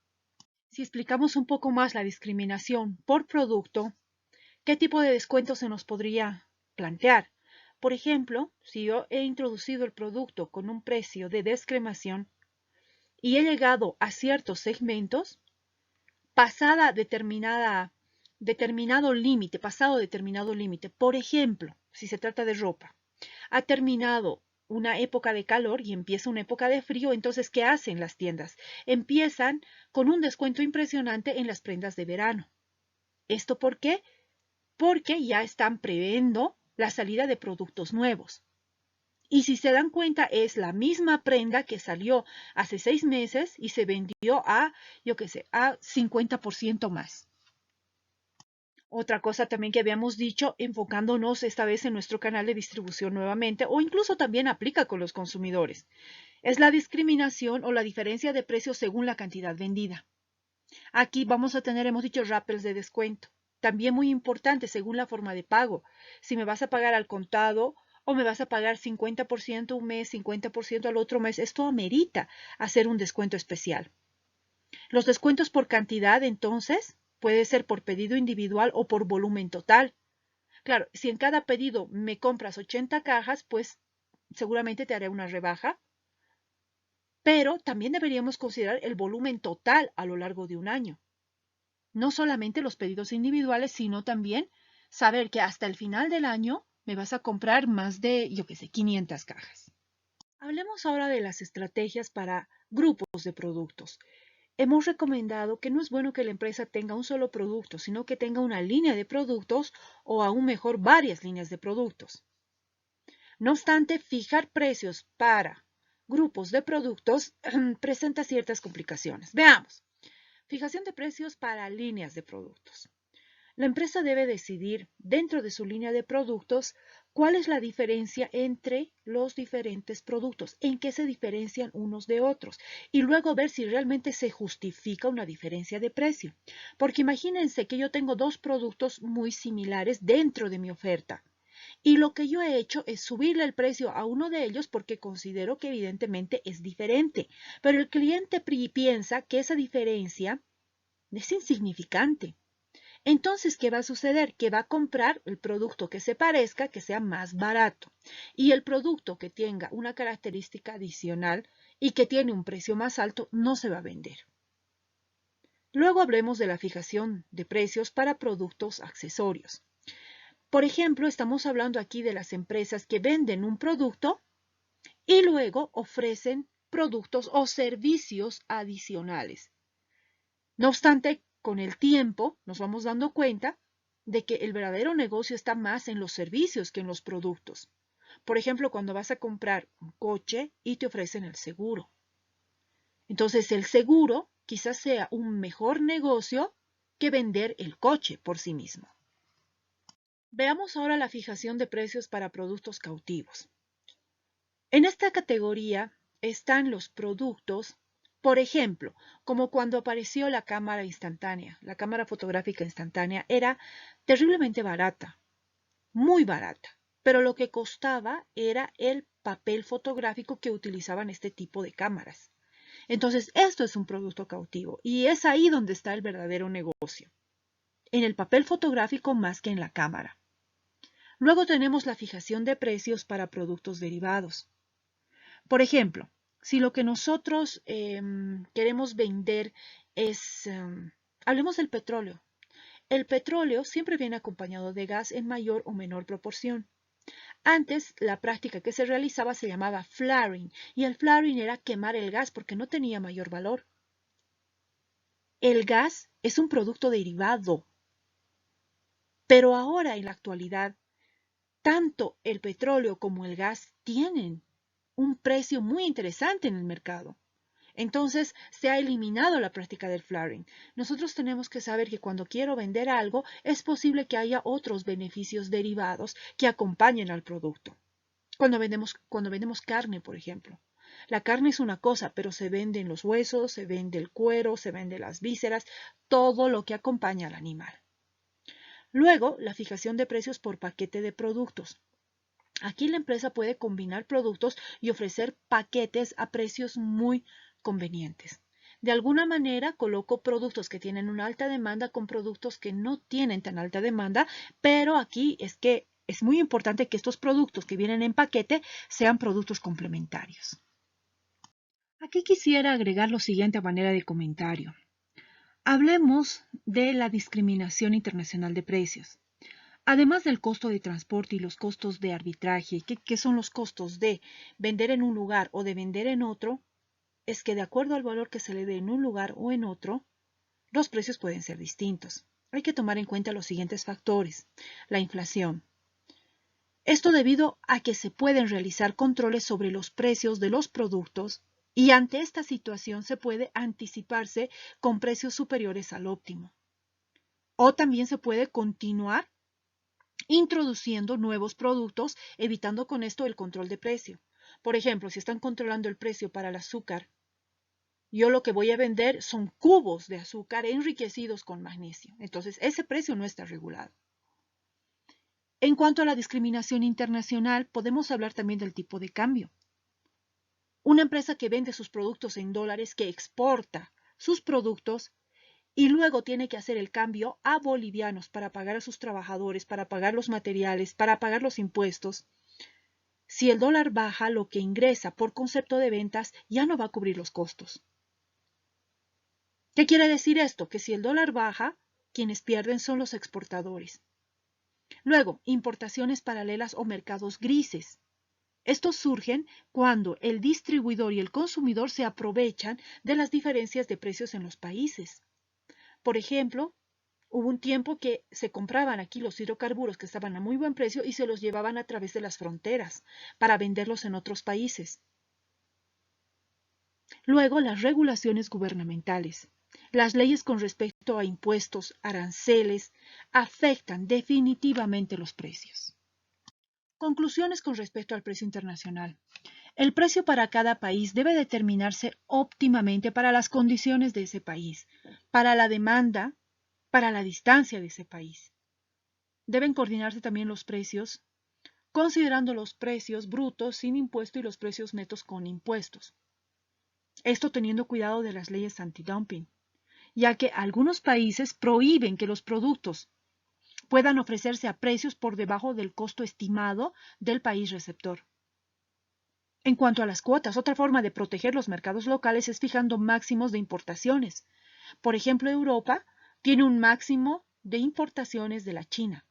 Si explicamos un poco más la discriminación por producto, ¿qué tipo de descuento se nos podría plantear? Por ejemplo, si yo he introducido el producto con un precio de descremación y he llegado a ciertos segmentos, pasado determinado límite, por ejemplo, si se trata de ropa, ha terminado una época de calor y empieza una época de frío, entonces, ¿qué hacen las tiendas? Empiezan con un descuento impresionante en las prendas de verano. ¿Esto por qué? Porque ya están previendo la salida de productos nuevos. Y si se dan cuenta, es la misma prenda que salió hace 6 meses y se vendió a, yo qué sé, a 50% más. Otra cosa también que habíamos dicho, enfocándonos esta vez en nuestro canal de distribución nuevamente, o incluso también aplica con los consumidores, es la discriminación o la diferencia de precios según la cantidad vendida. Aquí vamos a tener, hemos dicho, rappels de descuento. También muy importante según la forma de pago. Si me vas a pagar al contado o me vas a pagar 50% un mes, 50% al otro mes, esto amerita hacer un descuento especial. Los descuentos por cantidad, entonces, puede ser por pedido individual o por volumen total. Claro, si en cada pedido me compras 80 cajas, pues seguramente te haré una rebaja, pero también deberíamos considerar el volumen total a lo largo de un año. No solamente los pedidos individuales, sino también saber que hasta el final del año me vas a comprar más de, yo qué sé, 500 cajas. Hablemos ahora de las estrategias para grupos de productos. Hemos recomendado que no es bueno que la empresa tenga un solo producto, sino que tenga una línea de productos o aún mejor varias líneas de productos. No obstante, fijar precios para grupos de productos presenta ciertas complicaciones. Veamos. Fijación de precios para líneas de productos. La empresa debe decidir dentro de su línea de productos cuál es la diferencia entre los diferentes productos, en qué se diferencian unos de otros y luego ver si realmente se justifica una diferencia de precio. Porque imagínense que yo tengo dos productos muy similares dentro de mi oferta y lo que yo he hecho es subirle el precio a uno de ellos porque considero que evidentemente es diferente, pero el cliente piensa que esa diferencia es insignificante. Entonces, ¿qué va a suceder? Que va a comprar el producto que se parezca, que sea más barato. Y el producto que tenga una característica adicional y que tiene un precio más alto no se va a vender. Luego hablemos de la fijación de precios para productos accesorios. Por ejemplo, estamos hablando aquí de las empresas que venden un producto y luego ofrecen productos o servicios adicionales. No obstante, con el tiempo nos vamos dando cuenta de que el verdadero negocio está más en los servicios que en los productos. Por ejemplo, cuando vas a comprar un coche y te ofrecen el seguro. Entonces, el seguro quizás sea un mejor negocio que vender el coche por sí mismo. Veamos ahora la fijación de precios para productos cautivos. En esta categoría están los productos, por ejemplo, como cuando apareció la cámara instantánea, la cámara fotográfica instantánea era terriblemente barata, muy barata, pero lo que costaba era el papel fotográfico que utilizaban este tipo de cámaras. Entonces, esto es un producto cautivo y es ahí donde está el verdadero negocio, en el papel fotográfico más que en la cámara. Luego tenemos la fijación de precios para productos derivados. Por ejemplo, si lo que nosotros queremos vender es, hablemos del petróleo. El petróleo siempre viene acompañado de gas en mayor o menor proporción. Antes, la práctica que se realizaba se llamaba flaring, y el flaring era quemar el gas porque no tenía mayor valor. El gas es un producto derivado, pero ahora en la actualidad, tanto el petróleo como el gas tienen un precio muy interesante en el mercado. Entonces se ha eliminado la práctica del flaring. Nosotros tenemos que saber que cuando quiero vender algo es posible que haya otros beneficios derivados que acompañen al producto. Cuando vendemos carne, por ejemplo. La carne es una cosa, pero se venden los huesos, se vende el cuero, se vende las vísceras, todo lo que acompaña al animal. Luego, la fijación de precios por paquete de productos. Aquí la empresa puede combinar productos y ofrecer paquetes a precios muy convenientes. De alguna manera coloco productos que tienen una alta demanda con productos que no tienen tan alta demanda, pero aquí es que es muy importante que estos productos que vienen en paquete sean productos complementarios. Aquí quisiera agregar lo siguiente a manera de comentario. Hablemos de la discriminación internacional de precios. Además del costo de transporte y los costos de arbitraje, que son los costos de vender en un lugar o de vender en otro, es que de acuerdo al valor que se le dé en un lugar o en otro, los precios pueden ser distintos. Hay que tomar en cuenta los siguientes factores. La inflación. Esto debido a que se pueden realizar controles sobre los precios de los productos y ante esta situación se puede anticiparse con precios superiores al óptimo. O también se puede continuar introduciendo nuevos productos, evitando con esto el control de precio. Por ejemplo, si están controlando el precio para el azúcar, yo lo que voy a vender son cubos de azúcar enriquecidos con magnesio. Entonces, ese precio no está regulado. En cuanto a la discriminación internacional, podemos hablar también del tipo de cambio. Una empresa que vende sus productos en dólares, que exporta sus productos y luego tiene que hacer el cambio a bolivianos para pagar a sus trabajadores, para pagar los materiales, para pagar los impuestos. Si el dólar baja, lo que ingresa por concepto de ventas ya no va a cubrir los costos. ¿Qué quiere decir esto? Que si el dólar baja, quienes pierden son los exportadores. Luego, importaciones paralelas o mercados grises. Estos surgen cuando el distribuidor y el consumidor se aprovechan de las diferencias de precios en los países. Por ejemplo, hubo un tiempo que se compraban aquí los hidrocarburos que estaban a muy buen precio y se los llevaban a través de las fronteras para venderlos en otros países. Luego, las regulaciones gubernamentales. Las leyes con respecto a impuestos, aranceles, afectan definitivamente los precios. Conclusiones con respecto al precio internacional. El precio para cada país debe determinarse óptimamente para las condiciones de ese país, para la demanda, para la distancia de ese país. Deben coordinarse también los precios, considerando los precios brutos sin impuesto y los precios netos con impuestos. Esto teniendo cuidado de las leyes antidumping, ya que algunos países prohíben que los productos puedan ofrecerse a precios por debajo del costo estimado del país receptor. En cuanto a las cuotas, otra forma de proteger los mercados locales es fijando máximos de importaciones. Por ejemplo, Europa tiene un máximo de importaciones de la China.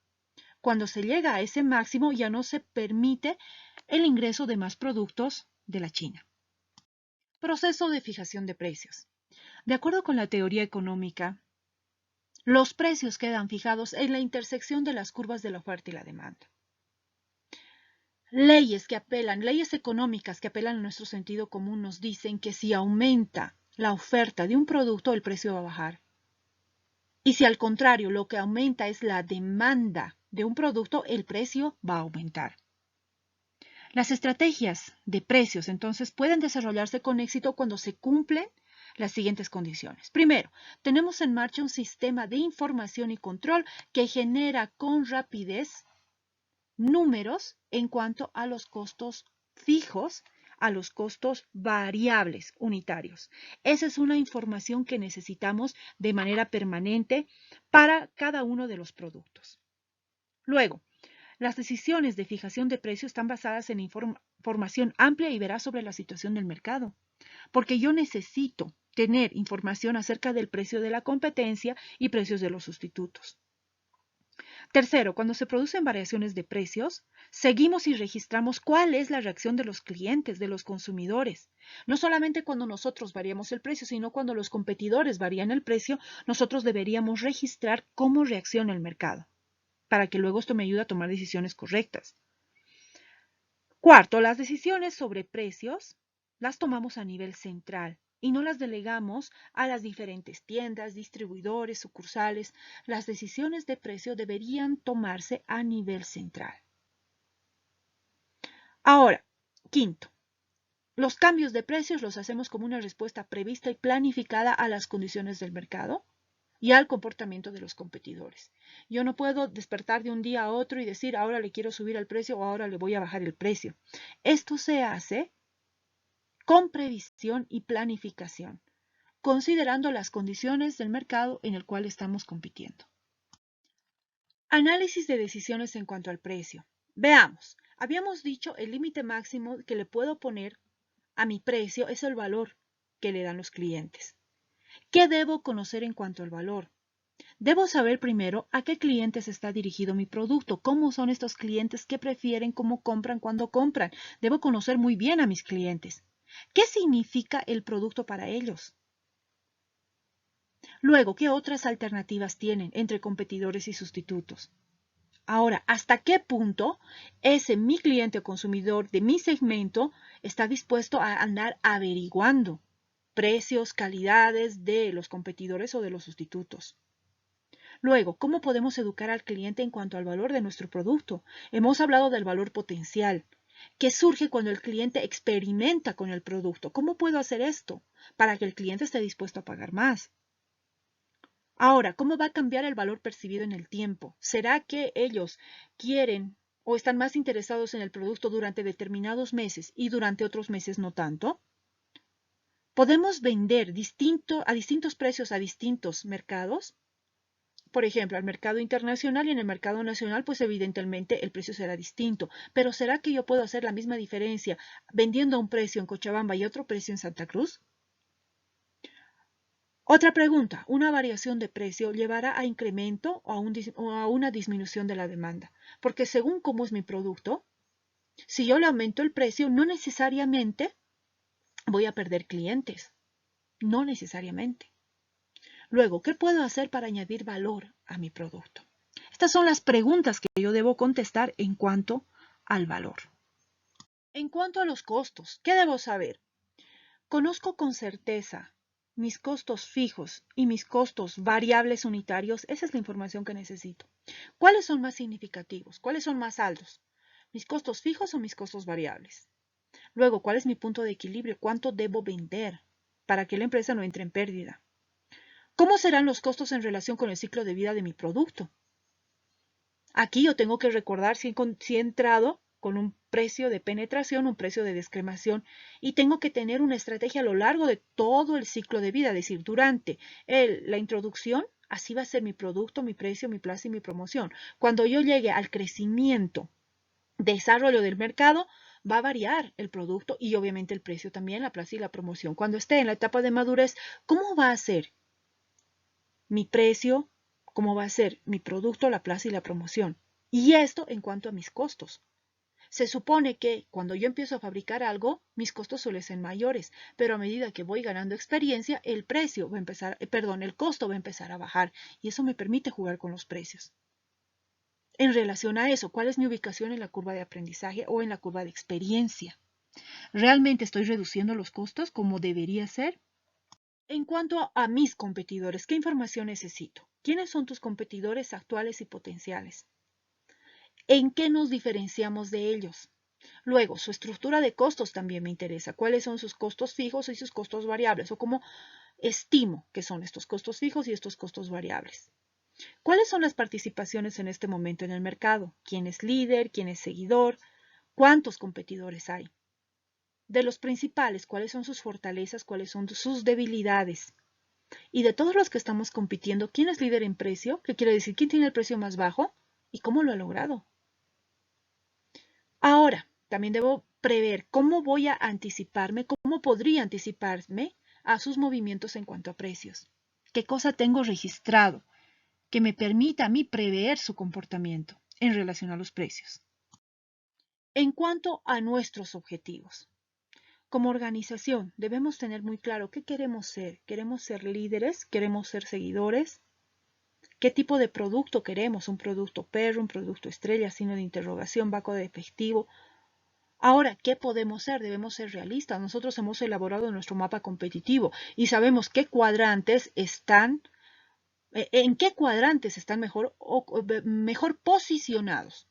Cuando se llega a ese máximo ya no se permite el ingreso de más productos de la China. Proceso de fijación de precios. De acuerdo con la teoría económica, los precios quedan fijados en la intersección de las curvas de la oferta y la demanda. Leyes económicas que apelan a nuestro sentido común nos dicen que si aumenta la oferta de un producto, el precio va a bajar. Y si al contrario lo que aumenta es la demanda de un producto, el precio va a aumentar. Las estrategias de precios entonces pueden desarrollarse con éxito cuando se cumplen las siguientes condiciones. Primero, tenemos en marcha un sistema de información y control que genera con rapidez números en cuanto a los costos fijos, a los costos variables unitarios. Esa es una información que necesitamos de manera permanente para cada uno de los productos. Luego, las decisiones de fijación de precio están basadas en información amplia y veraz sobre la situación del mercado, porque yo necesito tener información acerca del precio de la competencia y precios de los sustitutos. Tercero, cuando se producen variaciones de precios, seguimos y registramos cuál es la reacción de los clientes, de los consumidores. No solamente cuando nosotros variamos el precio, sino cuando los competidores varían el precio, nosotros deberíamos registrar cómo reacciona el mercado, para que luego esto me ayude a tomar decisiones correctas. Cuarto, las decisiones sobre precios las tomamos a nivel central y no las delegamos a las diferentes tiendas, distribuidores, sucursales. Las decisiones de precio deberían tomarse a nivel central. Ahora, quinto, Los cambios de precios los hacemos como una respuesta prevista y planificada a las condiciones del mercado y al comportamiento de los competidores. Yo no puedo despertar de un día a otro y decir, ahora le quiero subir el precio o ahora le voy a bajar el precio. Esto se hace con previsión y planificación, considerando las condiciones del mercado en el cual estamos compitiendo. Análisis de decisiones en cuanto al precio. Veamos, habíamos dicho el límite máximo que le puedo poner a mi precio es el valor que le dan los clientes. ¿Qué debo conocer en cuanto al valor? Debo saber primero a qué clientes está dirigido mi producto, cómo son estos clientes, qué prefieren, cómo compran, cuándo compran. Debo conocer muy bien a mis clientes. ¿Qué significa el producto para ellos? Luego, ¿qué otras alternativas tienen entre competidores y sustitutos? Ahora, ¿hasta qué punto ese mi cliente o consumidor de mi segmento está dispuesto a andar averiguando precios, calidades de los competidores o de los sustitutos? Luego, ¿cómo podemos educar al cliente en cuanto al valor de nuestro producto? Hemos hablado del valor potencial, que surge cuando el cliente experimenta con el producto. ¿Cómo puedo hacer esto para que el cliente esté dispuesto a pagar más? Ahora, ¿cómo va a cambiar el valor percibido en el tiempo? ¿Será que ellos quieren o están más interesados en el producto durante determinados meses y durante otros meses no tanto? ¿Podemos vender a distintos precios a distintos mercados? Por ejemplo, al mercado internacional y en el mercado nacional, pues evidentemente el precio será distinto. Pero ¿será que yo puedo hacer la misma diferencia vendiendo a un precio en Cochabamba y otro precio en Santa Cruz? Otra pregunta, ¿una variación de precio llevará a incremento o a una disminución de la demanda? Porque según cómo es mi producto, si yo le aumento el precio, no necesariamente voy a perder clientes. No necesariamente. Luego, ¿qué puedo hacer para añadir valor a mi producto? Estas son las preguntas que yo debo contestar en cuanto al valor. En cuanto a los costos, ¿qué debo saber? Conozco con certeza mis costos fijos y mis costos variables unitarios. Esa es la información que necesito. ¿Cuáles son más significativos? ¿Cuáles son más altos? ¿Mis costos fijos o mis costos variables? Luego, ¿cuál es mi punto de equilibrio? ¿Cuánto debo vender para que la empresa no entre en pérdida? ¿Cómo serán los costos en relación con el ciclo de vida de mi producto? Aquí yo tengo que recordar si he entrado con un precio de penetración, un precio de descremación, y tengo que tener una estrategia a lo largo de todo el ciclo de vida, es decir, durante la introducción, así va a ser mi producto, mi precio, mi plaza y mi promoción. Cuando yo llegue al crecimiento, desarrollo del mercado, va a variar el producto y obviamente el precio también, la plaza y la promoción. Cuando esté en la etapa de madurez, ¿cómo va a ser mi precio? ¿Cómo va a ser mi producto, la plaza y la promoción? Y esto en cuanto a mis costos. Se supone que cuando yo empiezo a fabricar algo, mis costos suelen ser mayores, pero a medida que voy ganando experiencia, el precio va a empezar, el costo va a empezar a bajar y eso me permite jugar con los precios. En relación a eso, ¿cuál es mi ubicación en la curva de aprendizaje o en la curva de experiencia? ¿Realmente estoy reduciendo los costos como debería ser? En cuanto a mis competidores, ¿qué información necesito? ¿Quiénes son tus competidores actuales y potenciales? ¿En qué nos diferenciamos de ellos? Luego, su estructura de costos también me interesa. ¿Cuáles son sus costos fijos y sus costos variables? O cómo estimo que son estos costos fijos y estos costos variables. ¿Cuáles son las participaciones en este momento en el mercado? ¿Quién es líder? ¿Quién es seguidor? ¿Cuántos competidores hay? De los principales, ¿cuáles son sus fortalezas? ¿Cuáles son sus debilidades? Y de todos los que estamos compitiendo, ¿quién es líder en precio? ¿Qué quiere decir? ¿Quién tiene el precio más bajo? ¿Y cómo lo ha logrado? Ahora, también debo prever cómo voy a anticiparme, cómo podría anticiparme a sus movimientos en cuanto a precios. ¿Qué cosa tengo registrado que me permita a mí prever su comportamiento en relación a los precios? En cuanto a nuestros objetivos, como organización debemos tener muy claro qué queremos ser. ¿Queremos ser líderes? ¿Queremos ser seguidores? ¿Qué tipo de producto queremos? ¿Un producto perro, un producto estrella, signo de interrogación, banco de efectivo? Ahora, ¿qué podemos ser? Debemos ser realistas. Nosotros hemos elaborado nuestro mapa competitivo y sabemos qué cuadrantes están, en qué cuadrantes están mejor posicionados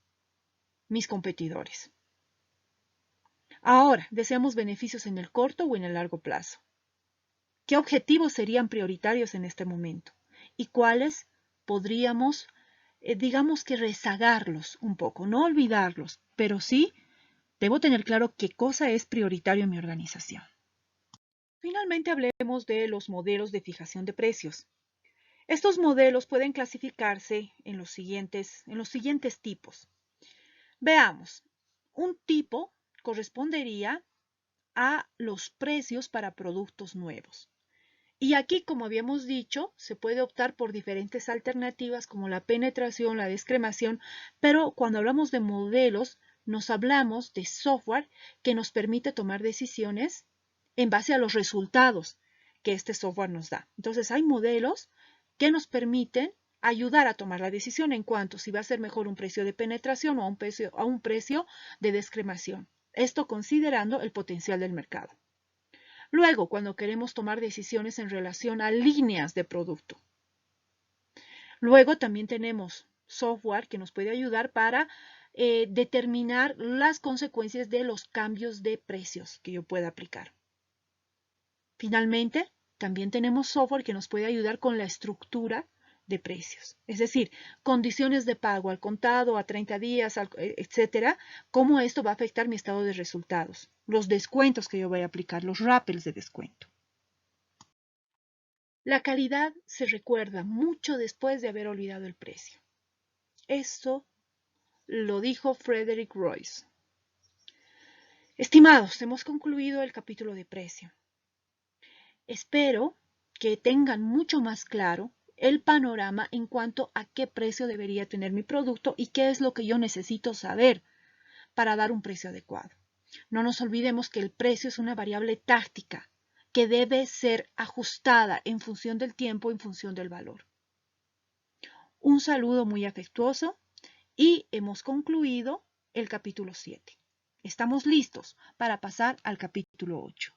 mis competidores. Ahora, deseamos beneficios en el corto o en el largo plazo. ¿Qué objetivos serían prioritarios en este momento? ¿Y cuáles podríamos, digamos que rezagarlos un poco, no olvidarlos, pero sí debo tener claro qué cosa es prioritario en mi organización? Finalmente hablemos de los modelos de fijación de precios. Estos modelos pueden clasificarse en los siguientes tipos. Veamos, un tipo correspondería a los precios para productos nuevos. Y aquí, como habíamos dicho, se puede optar por diferentes alternativas como la penetración, la descremación, pero cuando hablamos de modelos, nos hablamos de software que nos permite tomar decisiones en base a los resultados que este software nos da. Entonces, hay modelos que nos permiten ayudar a tomar la decisión en cuanto si va a ser mejor un precio de penetración o a un precio de descremación. Esto considerando el potencial del mercado. Luego, cuando queremos tomar decisiones en relación a líneas de producto. Luego también tenemos software que nos puede ayudar para determinar las consecuencias de los cambios de precios que yo pueda aplicar. Finalmente, también tenemos software que nos puede ayudar con la estructura de precios, es decir, condiciones de pago al contado, a 30 días, etcétera, cómo esto va a afectar mi estado de resultados, los descuentos que yo voy a aplicar, los rappels de descuento. La calidad se recuerda mucho después de haber olvidado el precio. Esto lo dijo Frederick Royce. Estimados, hemos concluido el capítulo de precio. Espero que tengan mucho más claro el panorama en cuanto a qué precio debería tener mi producto y qué es lo que yo necesito saber para dar un precio adecuado. No nos olvidemos que el precio es una variable táctica que debe ser ajustada en función del tiempo, en función del valor. Un saludo muy afectuoso y hemos concluido el capítulo 7. Estamos listos para pasar al capítulo 8.